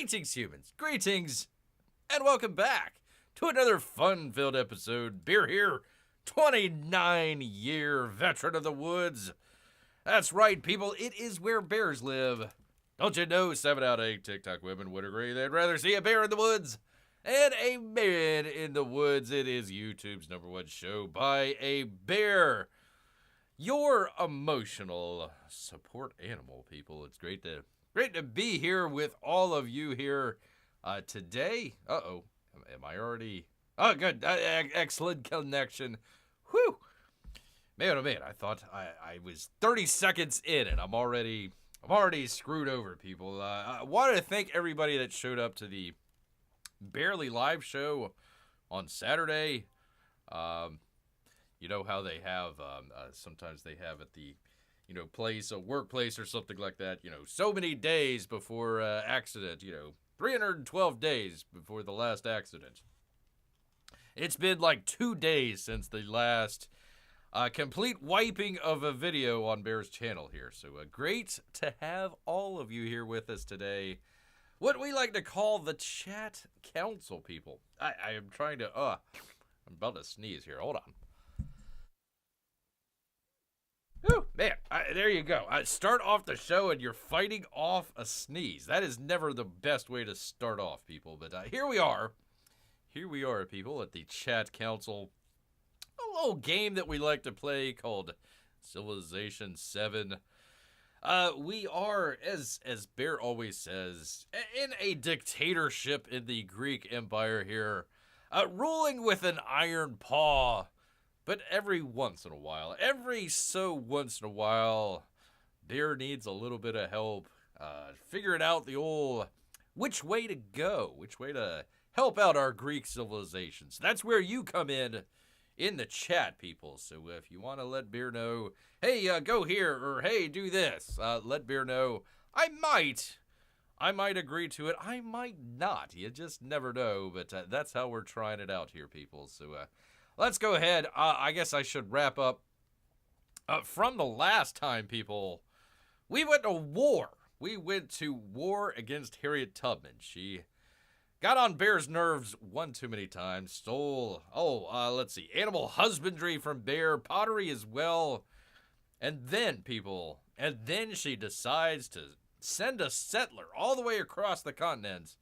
Greetings, humans. Greetings, and welcome back to another fun-filled episode. Bear here, 29-year veteran of the woods. That's right, people. It is where bears live. Don't you know 7 out of 8 TikTok women would agree they'd rather see a bear in the woods and a man in the woods. It is YouTube's #1 show by a bear. Your emotional support animal, people. It's great to be here with all of you here today. Uh-oh. Am I already... Oh, good. Excellent connection. Whew. Man, oh man, I thought I was 30 seconds in and I'm already screwed over, people. I wanted to thank everybody that showed up to the Barely Live show on Saturday. You know how they have, sometimes they have at the, place, a workplace or something like that, so many days before accident, 312 days before the last accident. It's been like 2 days since the last complete wiping of a video on Bear's channel here. So great to have all of you here with us today. What we like to call the chat council, people. I am trying to, I'm about to sneeze here. Hold on. Whew, man, there you go. Start off the show and you're fighting off a sneeze. That is never the best way to start off, people. But here we are. Here we are, people, at the chat council. A little game that we like to play called Civilization 7. We are, as Bear always says, in a dictatorship in the Greek Empire here, ruling with an iron paw. But every once in a while, Bear needs a little bit of help figuring out the old which way to go, which way to help out our Greek civilizations. That's where you come in the chat, people. So if you want to let Bear know, hey, go here, or hey, do this, let Bear know. I might agree to it. I might not. You just never know. But that's how we're trying it out here, people. So let's go ahead. I guess I should wrap up. From the last time, people, we went to war. We went to war against Harriet Tubman. She got on Bear's nerves one too many times. Stole, let's see, animal husbandry from Bear, pottery as well. And then, people, she decides to send a settler all the way across the continent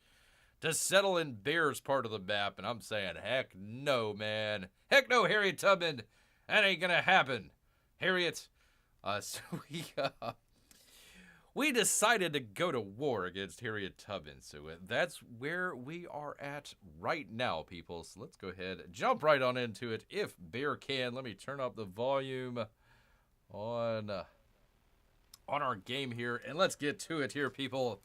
to settle in Bear's part of the map. And I'm saying, heck no, man. Heck no, Harriet Tubman. That ain't gonna happen. Harriet, so we decided to go to war against Harriet Tubman. So that's where we are at right now, people. So let's go ahead and jump right on into it. If Bear can, let me turn up the volume on our game here. And let's get to it here, people.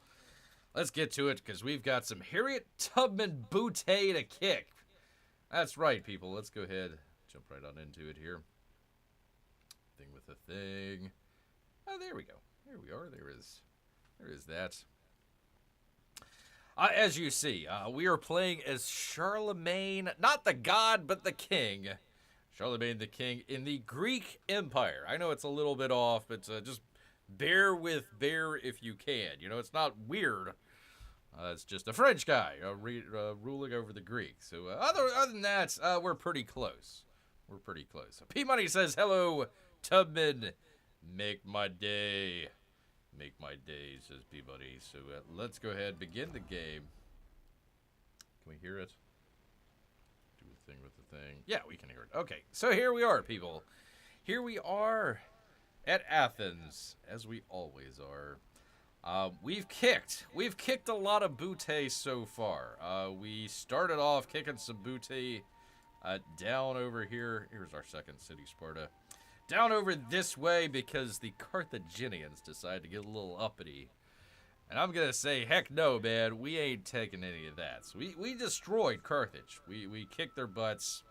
Let's get to it, because we've got some Harriet Tubman bootay to kick. That's right, people. Let's go ahead, jump right on into it here. Thing with the thing. Oh, there we go. Here we are. There is that. As you see, we are playing as Charlemagne, not the god, but the king. Charlemagne the king in the Greek Empire. I know it's a little bit off, but just bear with Bear if you can. It's not weird. It's just a French guy ruling over the Greeks. So other than that, we're pretty close. We're pretty close. P-Money says, hello, Tubman. Make my day. Make my day, says P-Money. So let's go ahead and begin the game. Can we hear it? Do a thing with the thing. Yeah, we can hear it. Okay, so here we are, people. Here we are at Athens, as we always are. We've kicked a lot of bootay so far. We started off kicking some bootay down over here. Here's our second city, Sparta. Down over this way because the Carthaginians decided to get a little uppity. And I'm gonna say, heck no, man, we ain't taking any of that. So we destroyed Carthage. We kicked their butts.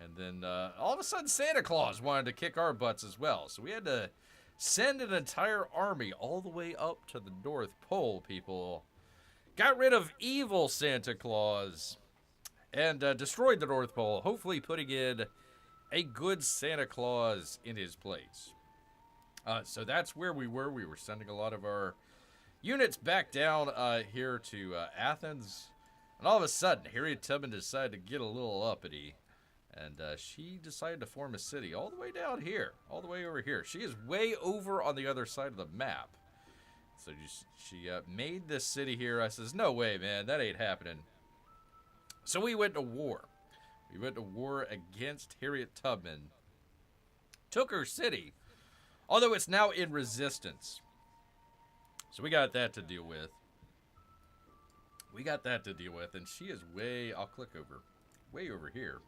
And then all of a sudden Santa Claus wanted to kick our butts as well. So we had to send an entire army all the way up to the North Pole, people. Got rid of evil Santa Claus and destroyed the North Pole, hopefully putting in a good Santa Claus in his place. So that's where we were. We were sending a lot of our, units back down here to Athens. And all of a sudden, Harriet Tubman decided to get a little uppity. And she decided to form a city all the way down here. All the way over here. She is way over on the other side of the map. So she made this city here. I says, no way, man. That ain't happening. So we went to war. We went to war against Harriet Tubman. Took her city. Although it's now in resistance. So we got that to deal with. And she is way, I'll click over, way over here.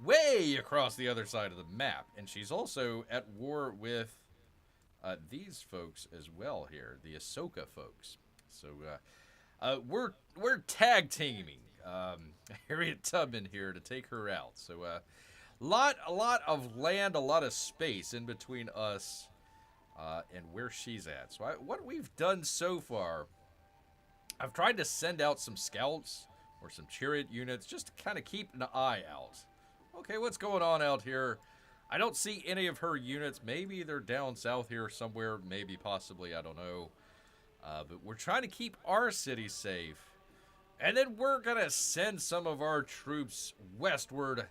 Way across the other side of the map. And she's also at war with these folks as well here. The Ahsoka folks. So we're tag teaming Harriet Tubman here to take her out. So a lot of land, a lot of space in between us and where she's at. So what we've done so far, I've tried to send out some scouts or some chariot units just to kind of keep an eye out. Okay, what's going on out here? I don't see any of her units. Maybe they're down south here somewhere. Maybe, possibly, I don't know. But we're trying to keep our city safe. And then we're going to send some of our troops westward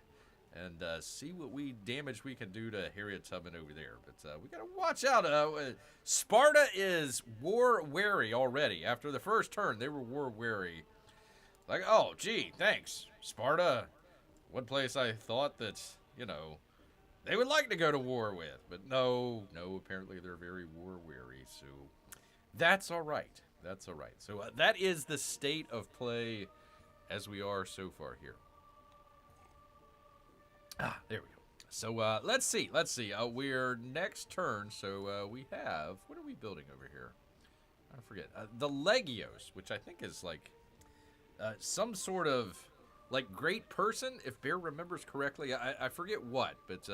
and see what damage we can do to Harriet Tubman over there. But we got to watch out. Sparta is war-weary already. After the first turn, they were war-weary. Like, oh, gee, thanks, Sparta. One place I thought that, they would like to go to war with. But no, apparently they're very war-weary. So that's all right. So that is the state of play as we are so far here. There we go. So let's see. We're next turn. So we have, what are we building over here? I forget. The Legios, which I think is like some sort of like great person, if Bear remembers correctly. I forget what, but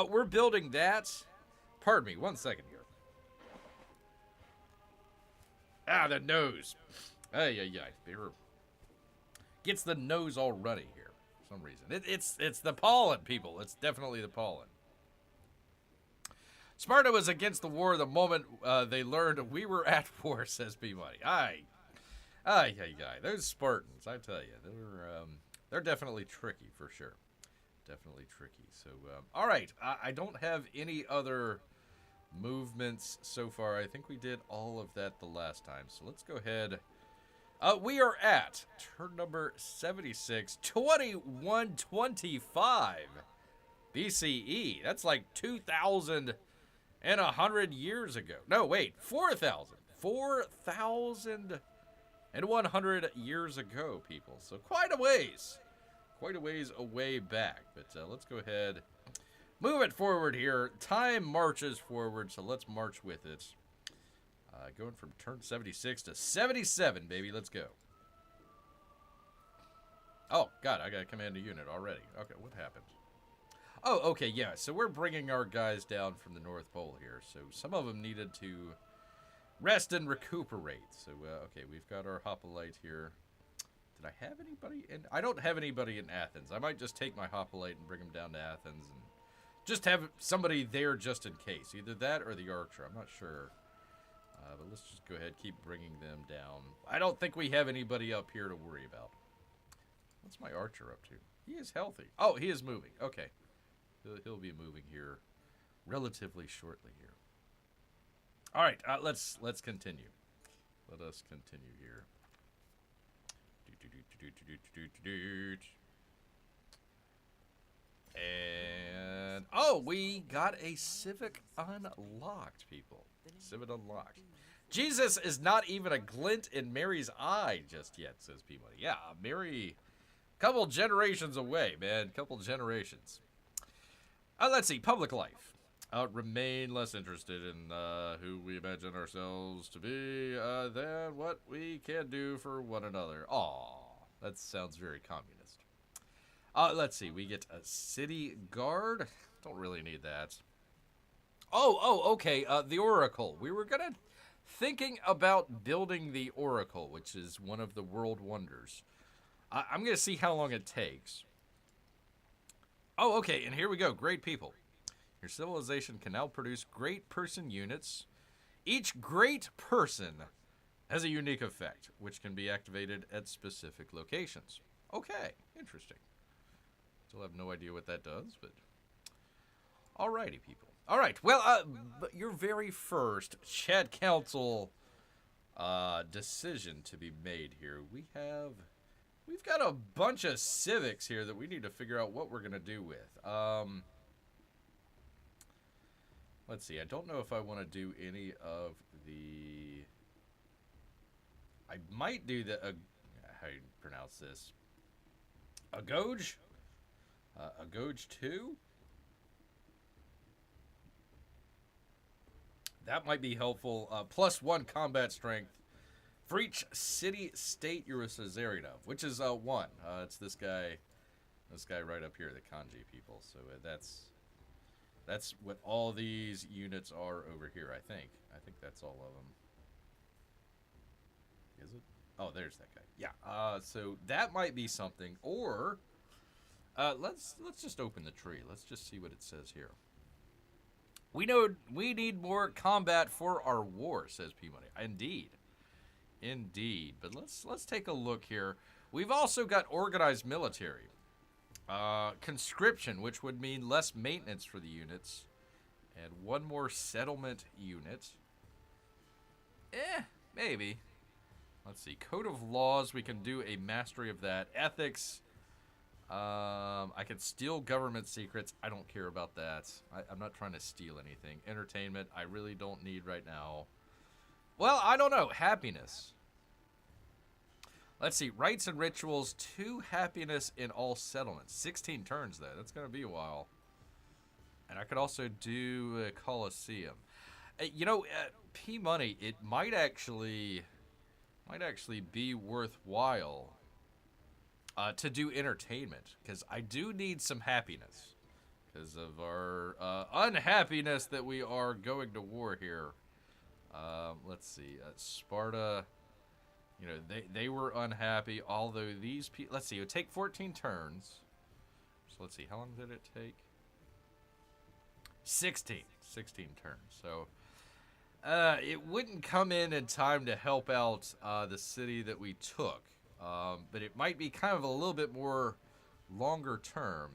we're building that. Pardon me, 1 second here. The nose. Bear gets the nose all runny here for some reason. It's the pollen, people. It's definitely the pollen. Sparta was against the war the moment they learned we were at war, says P-Money. Those Spartans, I tell you, they're definitely tricky for sure. Definitely tricky. So, all right, I don't have any other movements so far. I think we did all of that the last time. So let's go ahead. We are at turn number 76, 2125 BCE. That's like 2,100 years ago. No, wait, 4,100 years ago, people. So quite a ways away back. But let's go ahead, move it forward here. Time marches forward, so let's march with it. Going from turn 76 to 77, baby. Let's go. Oh, God, I got to command a unit already. Okay, what happened? Oh, okay, yeah. So we're bringing our guys down from the North Pole here. So some of them needed to rest and recuperate. So, okay, we've got our hoplite here. Did I have anybody in? I don't have anybody in Athens. I might just take my hoplite and bring them down to Athens and just have somebody there just in case. Either that or the archer. I'm not sure. But let's just go ahead, keep bringing them down. I don't think we have anybody up here to worry about. What's my archer up to? He is healthy. Oh, he is moving. Okay. He'll be moving here relatively shortly here. All right, let's continue. Let us continue here. And, oh, we got a civic unlocked, people. Civic unlocked. Jesus is not even a glint in Mary's eye just yet, says P-Money. Yeah, Mary, couple generations away, man. Couple generations. Let's see, public life. Remain less interested in who we imagine ourselves to be than what we can do for one another. Aw, that sounds very communist. Let's see, we get a city guard. Don't really need that. Oh, okay, the Oracle. We were thinking about building the Oracle, which is one of the world wonders. I'm going to see how long it takes. Oh, okay, and here we go. Great people. Your civilization can now produce great person units Each great person has a unique effect, which can be activated at specific locations. Okay, interesting. Still have no idea what that does, but... Alrighty, people. Alright, well, but your very first Chat Council decision to be made here. We've got a bunch of civics here that we need to figure out what we're going to do with. Let's see, I don't know if I want to do any of the... I might do the... how do you pronounce this? Agoj? Agoj 2? That might be helpful. +1 combat strength for each city, state you're a suzerain of, which is 1. It's this guy right up here, the kanji people. So that's what all these units are over here. I think that's all of them. Is it? Oh, there's that guy. Yeah. So that might be something. Or let's just open the tree. Let's just see what it says here. We know we need more combat for our war, says P-Money. Indeed. But let's take a look here. We've also got organized military. Conscription, which would mean less maintenance for the units. And 1 more settlement unit. Maybe. Let's see. Code of laws, we can do a mastery of that. Ethics. I can steal government secrets. I don't care about that. I'm not trying to steal anything. Entertainment, I really don't need right now. Well, I don't know. Happiness. Let's see. Rites and rituals. 2 happiness in all settlements. 16 turns, though. That's going to be a while. And I could also do a Colosseum. You know, P-Money, it might actually be worthwhile to do entertainment, because I do need some happiness because of our unhappiness that we are going to war here. Let's see, Sparta, you know, they were unhappy, although these people, let's see, it would take 14 turns. So let's see, how long did it take? 16 turns. So it wouldn't come in time to help out the city that we took. But it might be kind of a little bit more longer term.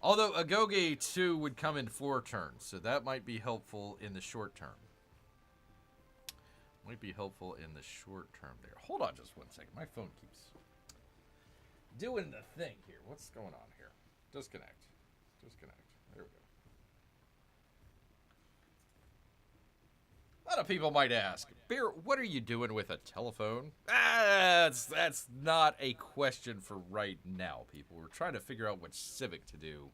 Although Agoge 2 would come in 4 turns, so that might be helpful in the short term. Might be helpful in the short term there. Hold on just 1 second. My phone keeps doing the thing here. What's going on here? Disconnect. There we go. A lot of people might ask, Bear, what are you doing with a telephone? That's not a question for right now, people. We're trying to figure out which civic to do.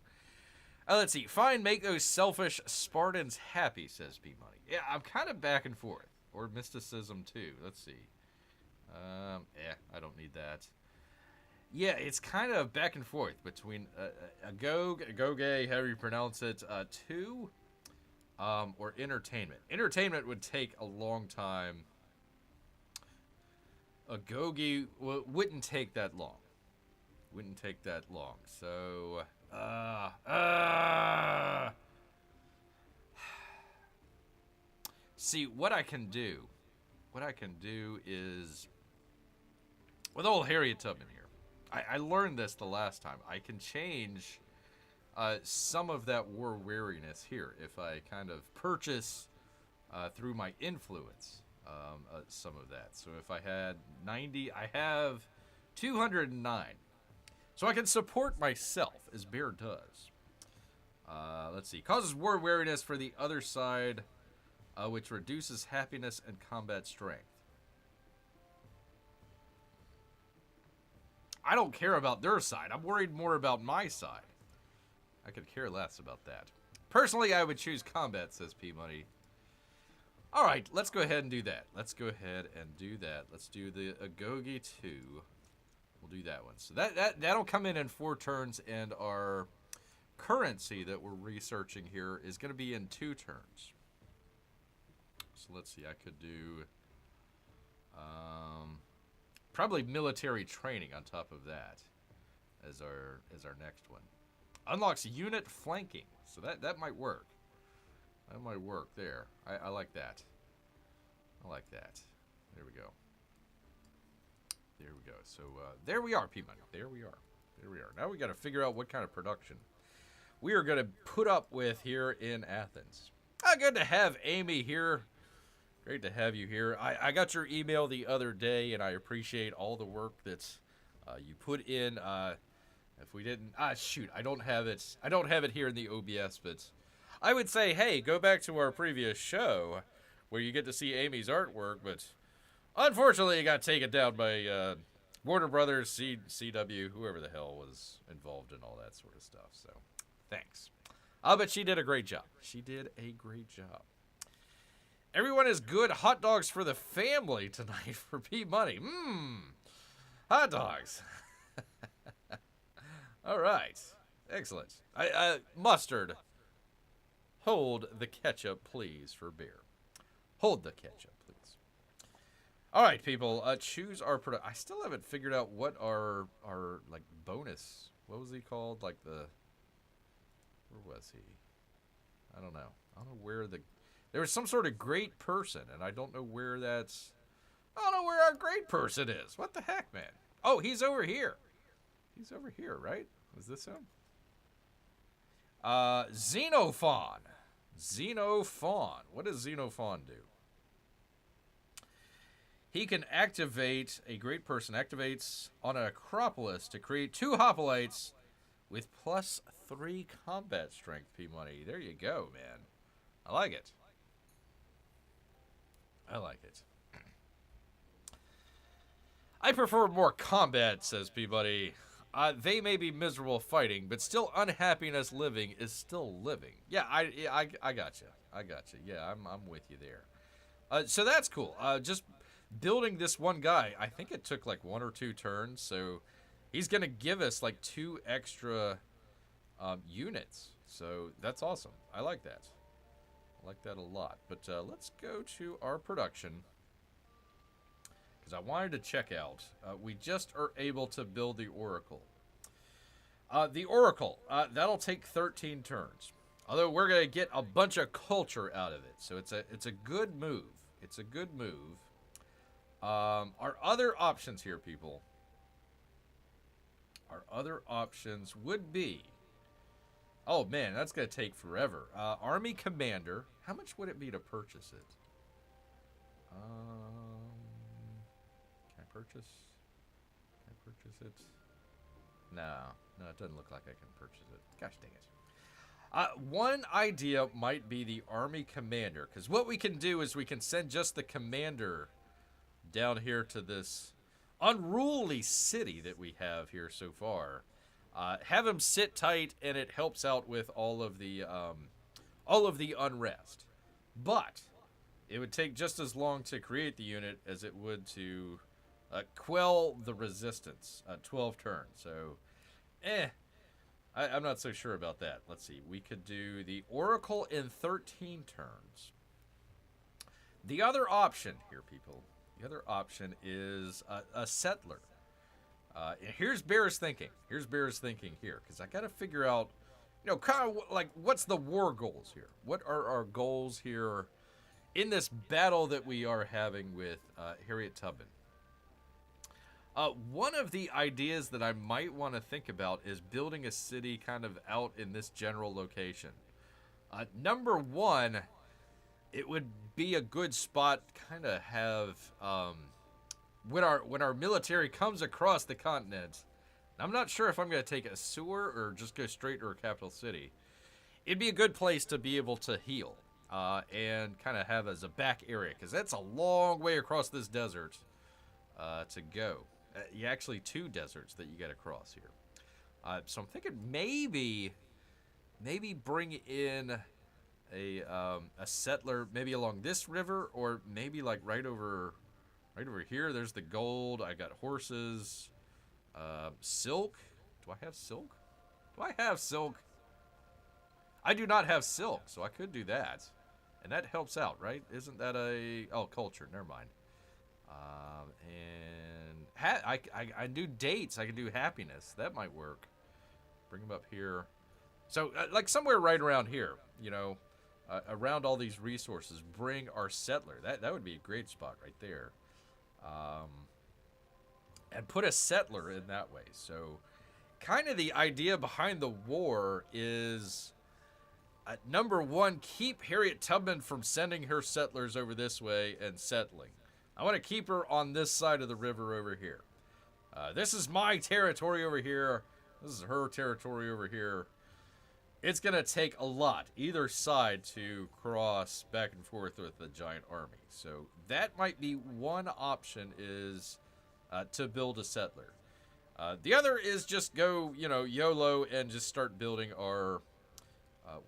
Let's see. Fine, make those selfish Spartans happy, says B-Money. Yeah, I'm kind of back and forth. Or mysticism, too. Let's see. I don't need that. Yeah, it's kind of back and forth between Agoge, however you pronounce it, 2... or entertainment. Entertainment would take a long time. Agoge wouldn't take that long. So, see, what I can do is, with old Harriet Tubman here, I learned this the last time. I can change some of that war weariness here if I kind of purchase through my influence some of that. So if I had 90, I have 209. So I can support myself, as Bear does. Let's see. Causes war weariness for the other side, which reduces happiness and combat strength. I don't care about their side. I'm worried more about my side. I could care less about that. Personally, I would choose combat, says P-Money. All right, let's go ahead and do that. Let's do the Agoge 2. We'll do that one. So that'll come in 4 turns, and our currency that we're researching here is going to be in 2 turns. So let's see. I could do probably military training on top of that as our next one. Unlocks unit flanking, so that might work. That might work there. I like that. I like that. There we go. There we go. So, there we are, P-Money. There we are. There we are. Now we got to figure out what kind of production we are going to put up with here in Athens. Good to have Amy here. Great to have you here. I got your email the other day, and I appreciate all the work that you put in. If we didn't, shoot, I don't have it. I don't have it here in the OBS, but I would say, hey, go back to our previous show where you get to see Amy's artwork. But unfortunately, it got taken down by Warner Brothers, CW, whoever the hell was involved in all that sort of stuff. So, thanks. But she did a great job. She did a great job. Everyone is good. Hot dogs for the family tonight for P-Money. Hot dogs. All right. Excellent. Mustard. Hold the ketchup, please, for beer. Hold the ketchup, please. All right, people. Choose our product. I still haven't figured out what our like bonus. What was he called? Like the. Where was he? I don't know. I don't know where the. There was some sort of great person, and I don't know where that's. I don't know where our great person is. What the heck, man? Oh, he's over here. He's over here, right? Was this him? Xenophon. Xenophon. What does Xenophon do? He can activate, a great person activates on an Acropolis to create 2 hoplites with +3 combat strength, P-Money. There you go, man. I like it. I like it. I prefer more combat, says P-Buddy. They may be miserable fighting, but still unhappiness living is still living. Yeah, I got you. I got you. Yeah, I'm with you there. So that's cool. Just building this one guy, I think it took like 1 or 2 turns, so he's going to give us like 2 extra units. So that's awesome. I like that. I like that a lot. But let's go to our production, because I wanted to check out. We just are able to build the Oracle. The Oracle, that'll take 13 turns. Although we're going to get a bunch of culture out of it. So it's a good move. It's a good move. Our other options here, people. Our other options would be... Oh, man, that's going to take forever. Army Commander. How much would it be to purchase it? Can I purchase? Can I purchase it? No, it doesn't look like I can purchase it. Gosh dang it. One idea might be the Army Commander, because what we can do is we can send just the Commander down here to this unruly city that we have here so far. Have him sit tight, and it helps out with all of the unrest. But it would take just as long to create the unit as it would to quell the resistance. 12 turns. So, I'm not so sure about that. Let's see. We could do the Oracle in 13 turns. The other option here, people. The other option is a settler. Here's Bear's thinking. Here's Bear's thinking here, because I got to figure out, kind of like what's the war goals here? What are our goals here in this battle that we are having with Harriet Tubman? One of the ideas that I might want to think about is building a city kind of out in this general location. Number one, it would be a good spot to kind of have when our military comes across the continent. I'm not sure if I'm going to take a sewer or just go straight to a capital city. It'd be a good place to be able to heal and kind of have as a back area, because that's a long way across this desert to go. Actually 2 deserts that you get across here. So I'm thinking maybe bring in a settler maybe along this river, or maybe like right over here. There's the gold. I got horses. Silk. Do I have silk? Do I have silk? I do not have silk, so I could do that. And that helps out, right? Isn't that a... Oh, culture. Never mind. I do dates. I can do happiness. That might work. Bring them up here. So, like somewhere right around here, around all these resources, bring our settler. That would be a great spot right there. Um, and put a settler in that way. So, kind of the idea behind the war is number one, keep Harriet Tubman from sending her settlers over this way and settling. I want to keep her on this side of the river over here. This is my territory over here. This is her territory over here. It's going to take a lot, either side, to cross back and forth with a giant army. So that might be one option, is to build a settler. The other is just go, YOLO and just start building our...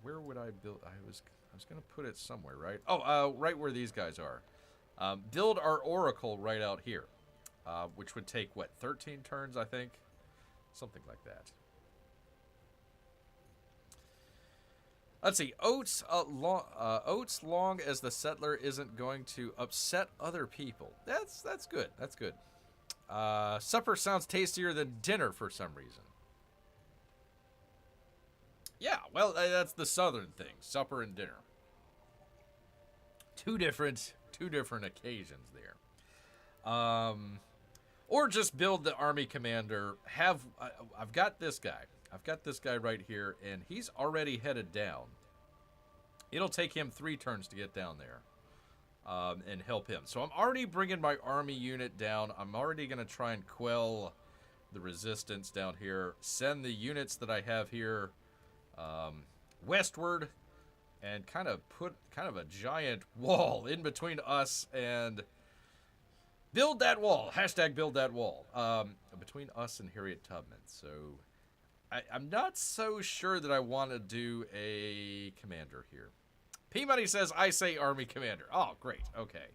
where would I build? I was going to put it somewhere, right? Oh, right where these guys are. Build our oracle right out here, which would take, 13 turns, I think? Something like that. Let's see. Oats long as the settler isn't going to upset other people. That's good. That's good. Supper sounds tastier than dinner for some reason. Yeah, well, that's the southern thing. Supper and dinner. Two different occasions there. Or just build the army commander. I've got this guy. I've got this guy right here, and he's already headed down. It'll take him 3 turns to get down there and help him. So I'm already bringing my army unit down. I'm already going to try and quell the resistance down here. Send the units that I have here westward, and kind of put a giant wall in between us and build that wall. Hashtag build that wall between us and Harriet Tubman. So I'm not so sure that I want to do a commander here. P-Money says, I say army commander. Oh, great. Okay.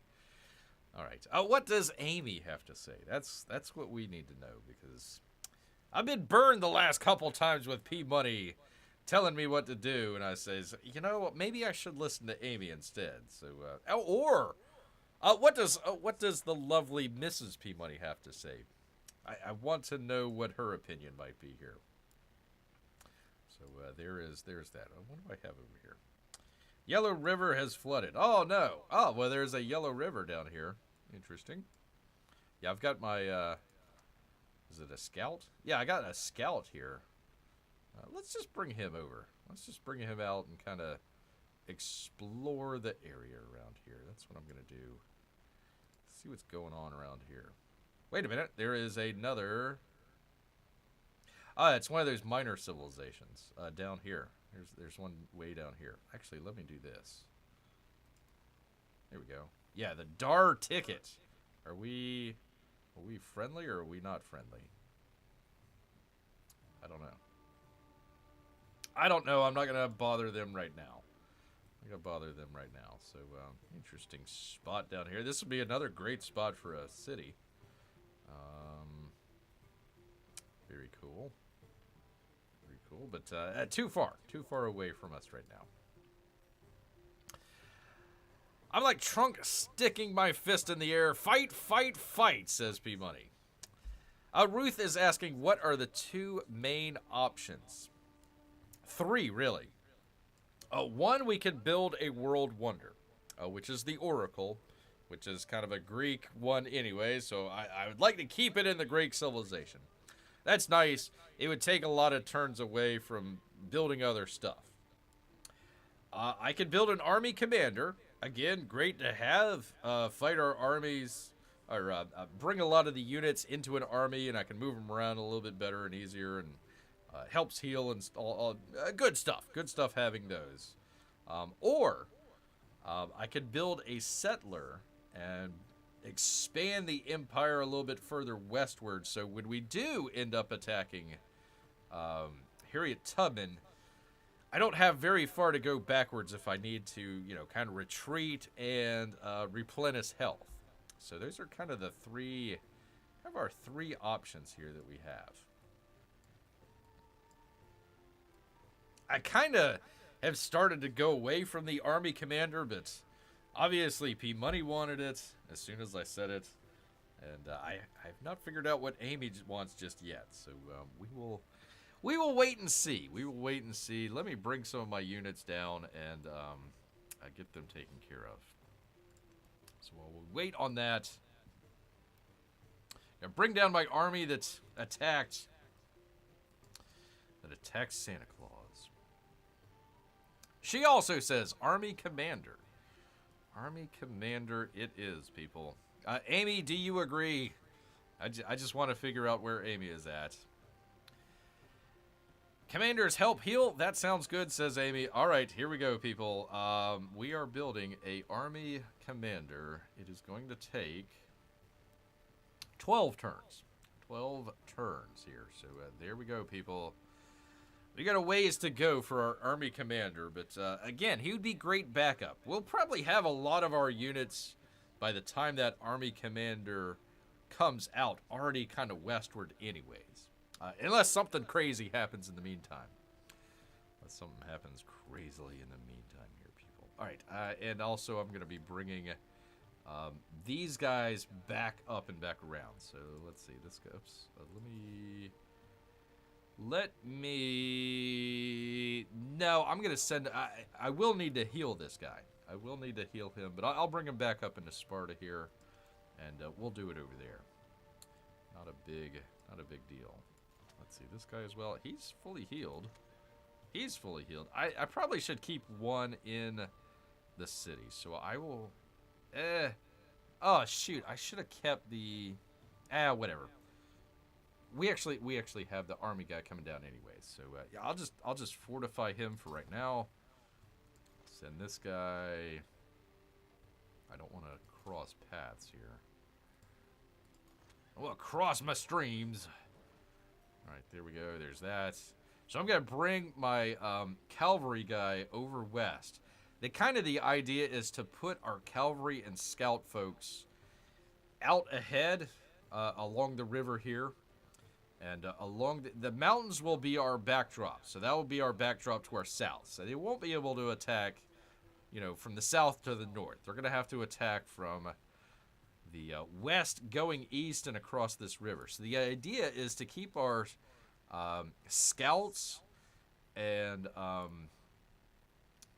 All right. What does Amy have to say? That's what we need to know, because I've been burned the last couple times with P-Money telling me what to do, and I says, maybe I should listen to Amy instead. So, what does the lovely Mrs. P-Money have to say? I want to know what her opinion might be here. So there's that. What do I have over here? Yellow River has flooded. Oh, no. Oh, well, there's a Yellow River down here. Interesting. Yeah, I've got my, is it a scout? Yeah, I got a scout here. Let's just bring him over. Let's just bring him out and kind of explore the area around here. That's what I'm going to do. See what's going on around here. Wait a minute. There is another... it's one of those minor civilizations down here. There's one way down here. Actually, let me do this. There we go. Yeah, the Dar ticket. Are we friendly or are we not friendly? I don't know. I'm not going to bother them right now. So, interesting spot down here. This would be another great spot for a city. Very cool. But too far away from us right now. I'm like Trunk sticking my fist in the air. Fight, fight, fight, says P-Money. Ruth is asking, what are the 2 main options? 3, really. 1, we could build a world wonder, which is the Oracle, which is kind of a Greek one anyway, so I would like to keep it in the Greek civilization. That's nice. It would take a lot of turns away from building other stuff. I could build an army commander. Again, great to have. Fight our armies, or bring a lot of the units into an army, and I can move them around a little bit better and easier, and helps heal and all good stuff. Good stuff having those. Or I could build a settler and expand the empire a little bit further westward, so when we do end up attacking Harriet Tubman, I don't have very far to go backwards if I need to, kind of retreat and replenish health. So those are kind of our 3 options here that we have. I kind of have started to go away from the army commander, but obviously P-Money wanted it as soon as I said it, and I've not figured out what Amy wants just yet. So we will wait and see. Let me bring some of my units down, and get them taken care of. So while we wait on that, gonna bring down my army that attacked Santa Claus. She also says Army Commander. Army Commander it is, people. Amy, do you agree? I just want to figure out where Amy is at. Commanders help heal. That sounds good, says Amy. All right, here we go, people. We are building a Army Commander. It is going to take 12 turns. 12 turns here. So there we go, people. We got a ways to go for our Army Commander, but again, he would be great backup. We'll probably have a lot of our units by the time that Army Commander comes out already kind of westward anyways. Unless something crazy happens in the meantime. Unless something happens crazily in the meantime here, people. Alright, and also I'm going to be bringing these guys back up and back around. So let's see, this goes. No, I'm going to send... I will need to heal this guy. I will need to heal him, but I'll bring him back up into Sparta here, and we'll do it over there. Not a big deal. Let's see, this guy as well. He's fully healed. He's fully healed. I probably should keep one in the city, so I will... Oh, shoot, I should have kept the... whatever. We actually have the army guy coming down anyways, so yeah, I'll just fortify him for right now. Send this guy. I don't want to cross paths here. I want to cross my streams. All right, there we go. There's that. So I'm gonna bring my cavalry guy over west. The idea is to put our cavalry and scout folks out ahead along the river here. And along the mountains will be our backdrop. So that will be our backdrop to our south. So they won't be able to attack, from the south to the north. They're going to have to attack from the west going east and across this river. So the idea is to keep our scouts and, what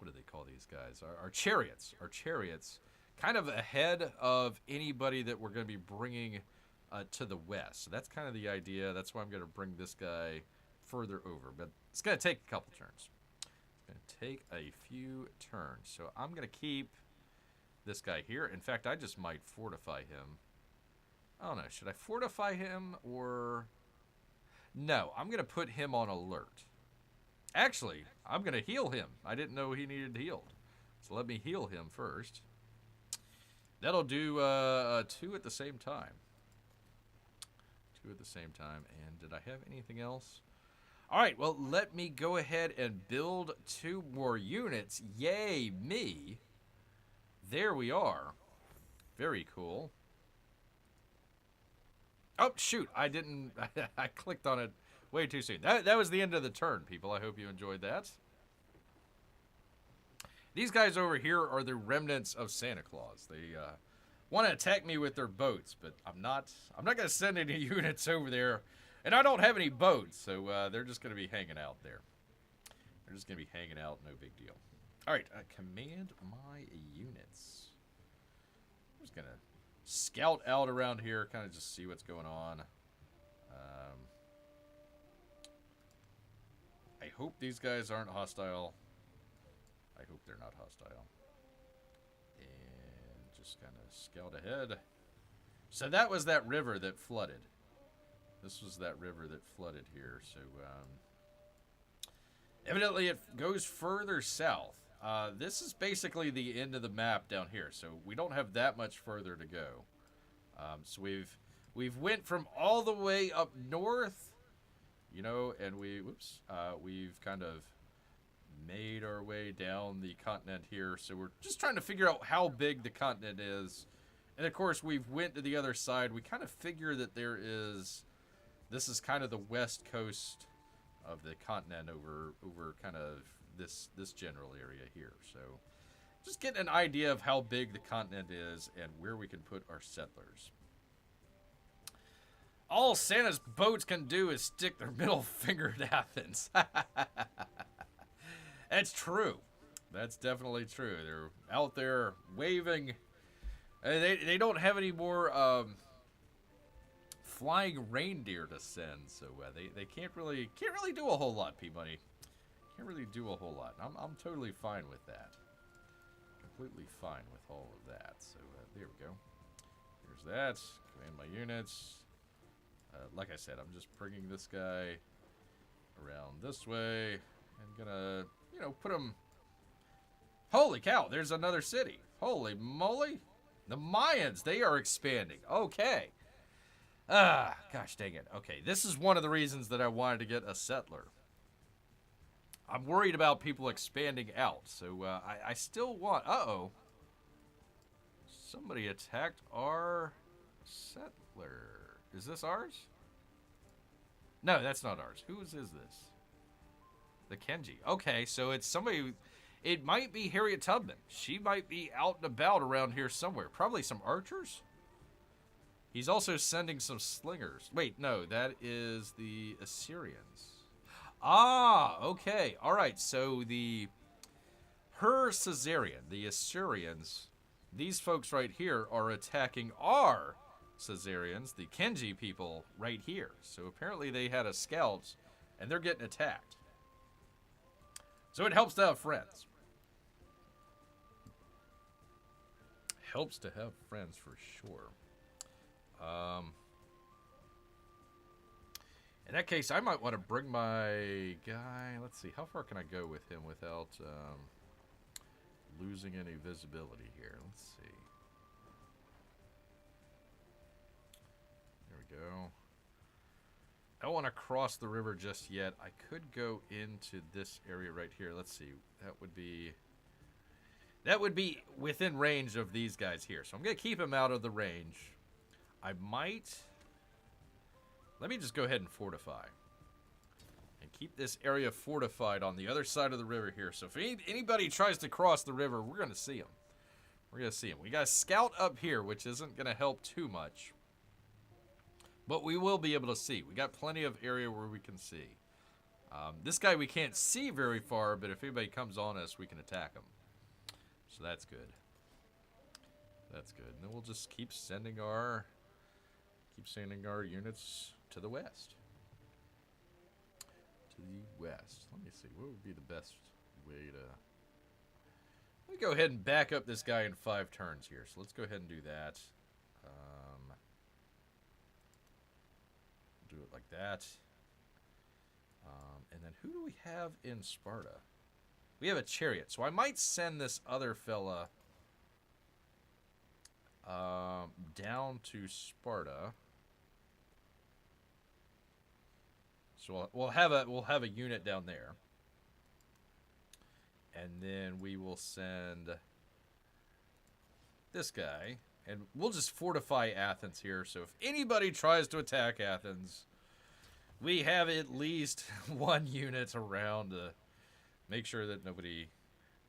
do they call these guys? Our chariots. Our chariots kind of ahead of anybody that we're going to be bringing to the west. So that's kind of the idea. That's why I'm going to bring this guy further over. But it's going to take a couple turns. It's going to take a few turns. So I'm going to keep this guy here. In fact, I just might fortify him. I don't know. Should I fortify him or... No, I'm going to put him on alert. Actually, I'm going to heal him. I didn't know he needed healed. So let me heal him first. That'll do 2 at the same time. 2 at the same time. And did I have anything else? All right, well, let me go ahead and build 2 more units. Yay, me. There we are. Very cool. Oh, shoot. I didn't... I clicked on it way too soon. That was the end of the turn, people. I hope you enjoyed that. These guys over here are the remnants of Santa Claus. They want to attack me with their boats, but I'm not going to send any units over there. And I don't have any boats, so they're just going to be hanging out there. They're just going to be hanging out, no big deal. All right, command my units. I'm just going to scout out around here, kind of just see what's going on. I hope these guys aren't hostile. I hope they're not hostile. And just kind of scout ahead. So that was that river that flooded. This was that river that flooded here. So evidently it goes further south. This is basically the end of the map down here. So we don't have that much further to go. So we've went from all the way up north, and we've kind of made our way down the continent here. So we're just trying to figure out how big the continent is. And of course, we've went to the other side. We kind of figure that this is kind of the west coast of the continent over kind of this general area here. So just getting an idea of how big the continent is and where we can put our settlers. All Santa's boats can do is stick their middle finger to Athens. That's true. That's definitely true. They're out there waving. They don't have any more flying reindeer to send, so they can't really do a whole lot, P-Money. Can't really do a whole lot. I'm totally fine with that. Completely fine with all of that. So there we go. Here's that. Command my units. Like I said, I'm just bringing this guy around this way and gonna, you know, put him. Holy cow! There's another city. Holy moly! The Mayans, they are expanding. Okay. Gosh dang it. Okay, this is one of the reasons that I wanted to get a settler. I'm worried about people expanding out, so I still want... Uh-oh. Somebody attacked our settler. Is this ours? No, that's not ours. Whose is this? The Kenji. Okay, so it's somebody... It might be Harriet Tubman. She might be out and about around here somewhere. Probably some archers? He's also sending some slingers. Wait, no, that is the Assyrians. Ah, okay. All right, so her Caesarian, the Assyrians, these folks right here are attacking our Caesarians, the Kenji people, right here. So apparently they had a scout, and they're getting attacked. So it helps to have friends. Helps to have friends for sure. In that case, I might want to bring my guy. Let's see, how far can I go with him without losing any visibility here? Let's see. There we go. I don't want to cross the river just yet. I could go into this area right here. Let's see. That would be within range of these guys here. So I'm going to keep him out of the range. I might... Let me just go ahead and fortify. And keep this area fortified on the other side of the river here. So if anybody tries to cross the river, we're going to see them. We're going to see them. We got a scout up here, which isn't going to help too much. But we will be able to see. We got plenty of area where we can see. This guy we can't see very far, but if anybody comes on us, we can attack him. So that's good. That's good. And then we'll just keep sending our units to the west. To the west. Let me see. What would be the best way to... Let me go ahead and back up this guy in 5 turns here. So let's go ahead and do that. Do it like that. And then who do we have in Sparta? We have a chariot. So I might send this other fella down to Sparta. So we'll have a unit down there. And then we will send this guy. And we'll just fortify Athens here. So if anybody tries to attack Athens, we have at least 1 unit around to make sure that nobody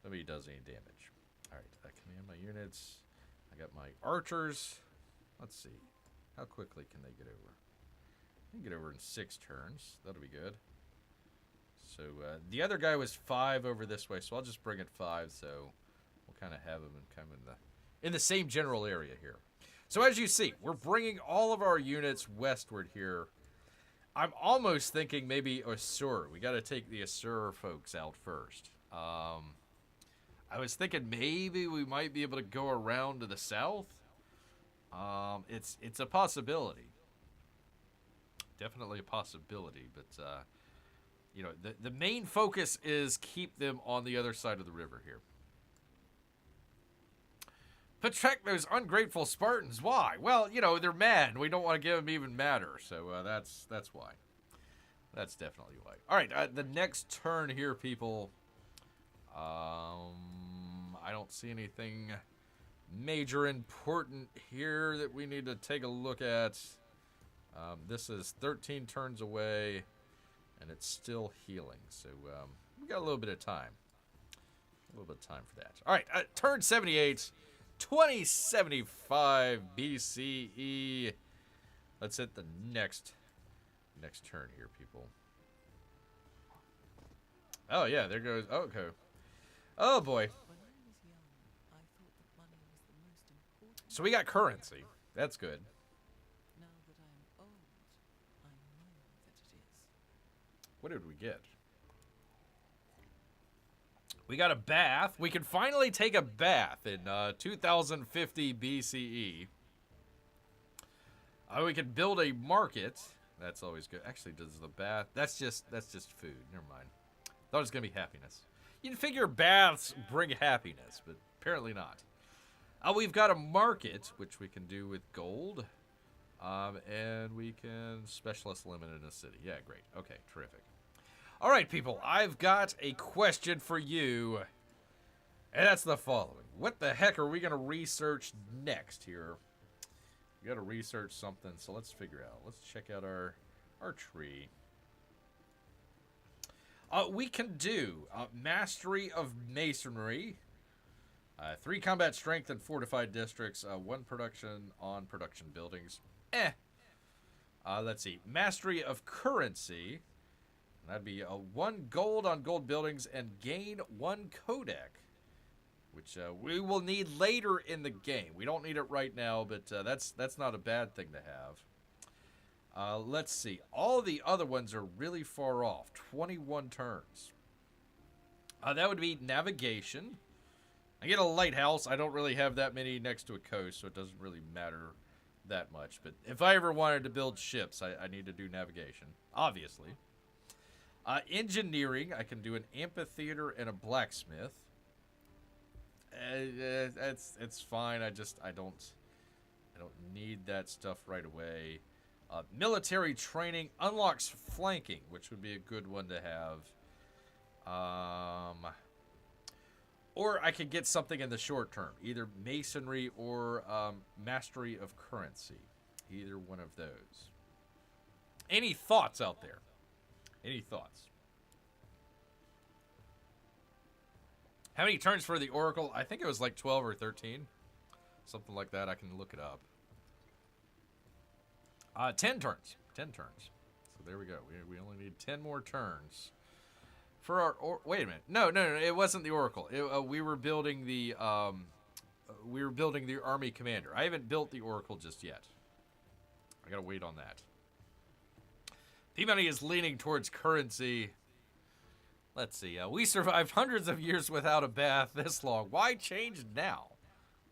does any damage. All right, I command my units. I got my archers. Let's see. How quickly can they get over? They can get over in 6 turns. That'll be good. So the other guy was 5 over this way, so I'll just bring it 5. So we'll kind of have him in the same general area here. So as you see, we're bringing all of our units westward here. I'm almost thinking maybe Assur. We got to take the Assur folks out first. I was thinking maybe we might be able to go around to the south. It's a possibility. Definitely a possibility, but you know, the main focus is keep them on the other side of the river here. Protect those ungrateful Spartans. Why? Well, you know, they're mad. We don't want to give them even madder. So that's why. That's definitely why. All right, the next turn here, people. I don't see anything major important here that we need to take a look at. This is 13 turns away, and it's still healing. So we got a little bit of time. A little bit of time for that. All right, turn 78. 2075 BCE. Let's hit the next turn here, people. Oh yeah, there goes. Oh, okay. Oh boy. When I was young, I thought that money was the most important So we got thing in currency. life. That's good. Now that I am old, I know that it is. What did we get? We got a bath. We can finally take a bath in 2050 BCE. We can build a market. That's always good. Actually, does the bath? That's just food. Never mind. Thought it was gonna be happiness. You'd figure baths bring happiness, but apparently not. We've got a market, which we can do with gold. And we can specialist limit in a city. Yeah, great. Okay, terrific. All right, people, I've got a question for you. And that's the following. What the heck are we going to research next here? We got to research something, so let's figure out. Let's check out our tree. We can do Mastery of Masonry, 3 combat strength and fortified districts, 1 production on production buildings. Let's see. Mastery of Currency. That'd be 1 gold on gold buildings and gain 1 Kodak, which we will need later in the game. We don't need it right now, but that's not a bad thing to have. Let's see. All the other ones are really far off. 21 turns. That would be navigation. I get a lighthouse. I don't really have that many next to a coast, so it doesn't really matter that much. But if I ever wanted to build ships, I need to do navigation, obviously. Engineering, I can do an amphitheater and a blacksmith. It's fine. I don't need that stuff right away. Military training unlocks flanking, which would be a good one to have. Or I could get something in the short term, either masonry or mastery of currency. Either one of those. Any thoughts out there? Any thoughts? How many turns for the Oracle? I think it was like 12 or 13. Something like that. I can look it up. 10 turns. 10 turns. So there we go. We only need 10 more turns. For our... wait a minute. No. It wasn't the Oracle. We were building the... we were building the Army Commander. I haven't built the Oracle just yet. I gotta wait on that. P-Money is leaning towards currency. Let's see. We survived hundreds of years without a bath this long. Why change now?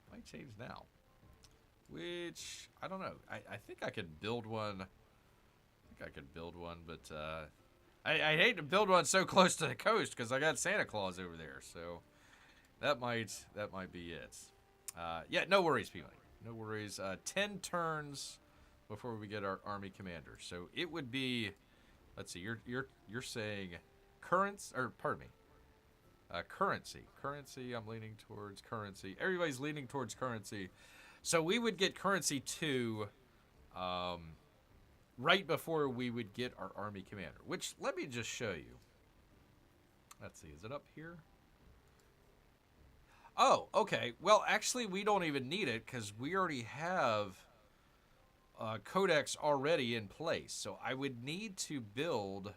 Why change now? Which, I don't know. I think I could build one. But I hate to build one so close to the coast because I got Santa Claus over there. So that might be it. Yeah, no worries, P-Money. No worries. 10 turns before we get our Army Commander. So it would be, let's see, you're saying currency. Currency, I'm leaning towards currency. Everybody's leaning towards currency. So we would get currency 2 right before we would get our Army Commander, which, let me just show you. Let's see, is it up here? Oh, okay. Well, actually, we don't even need it because we already have codex already in place. So I would need to build...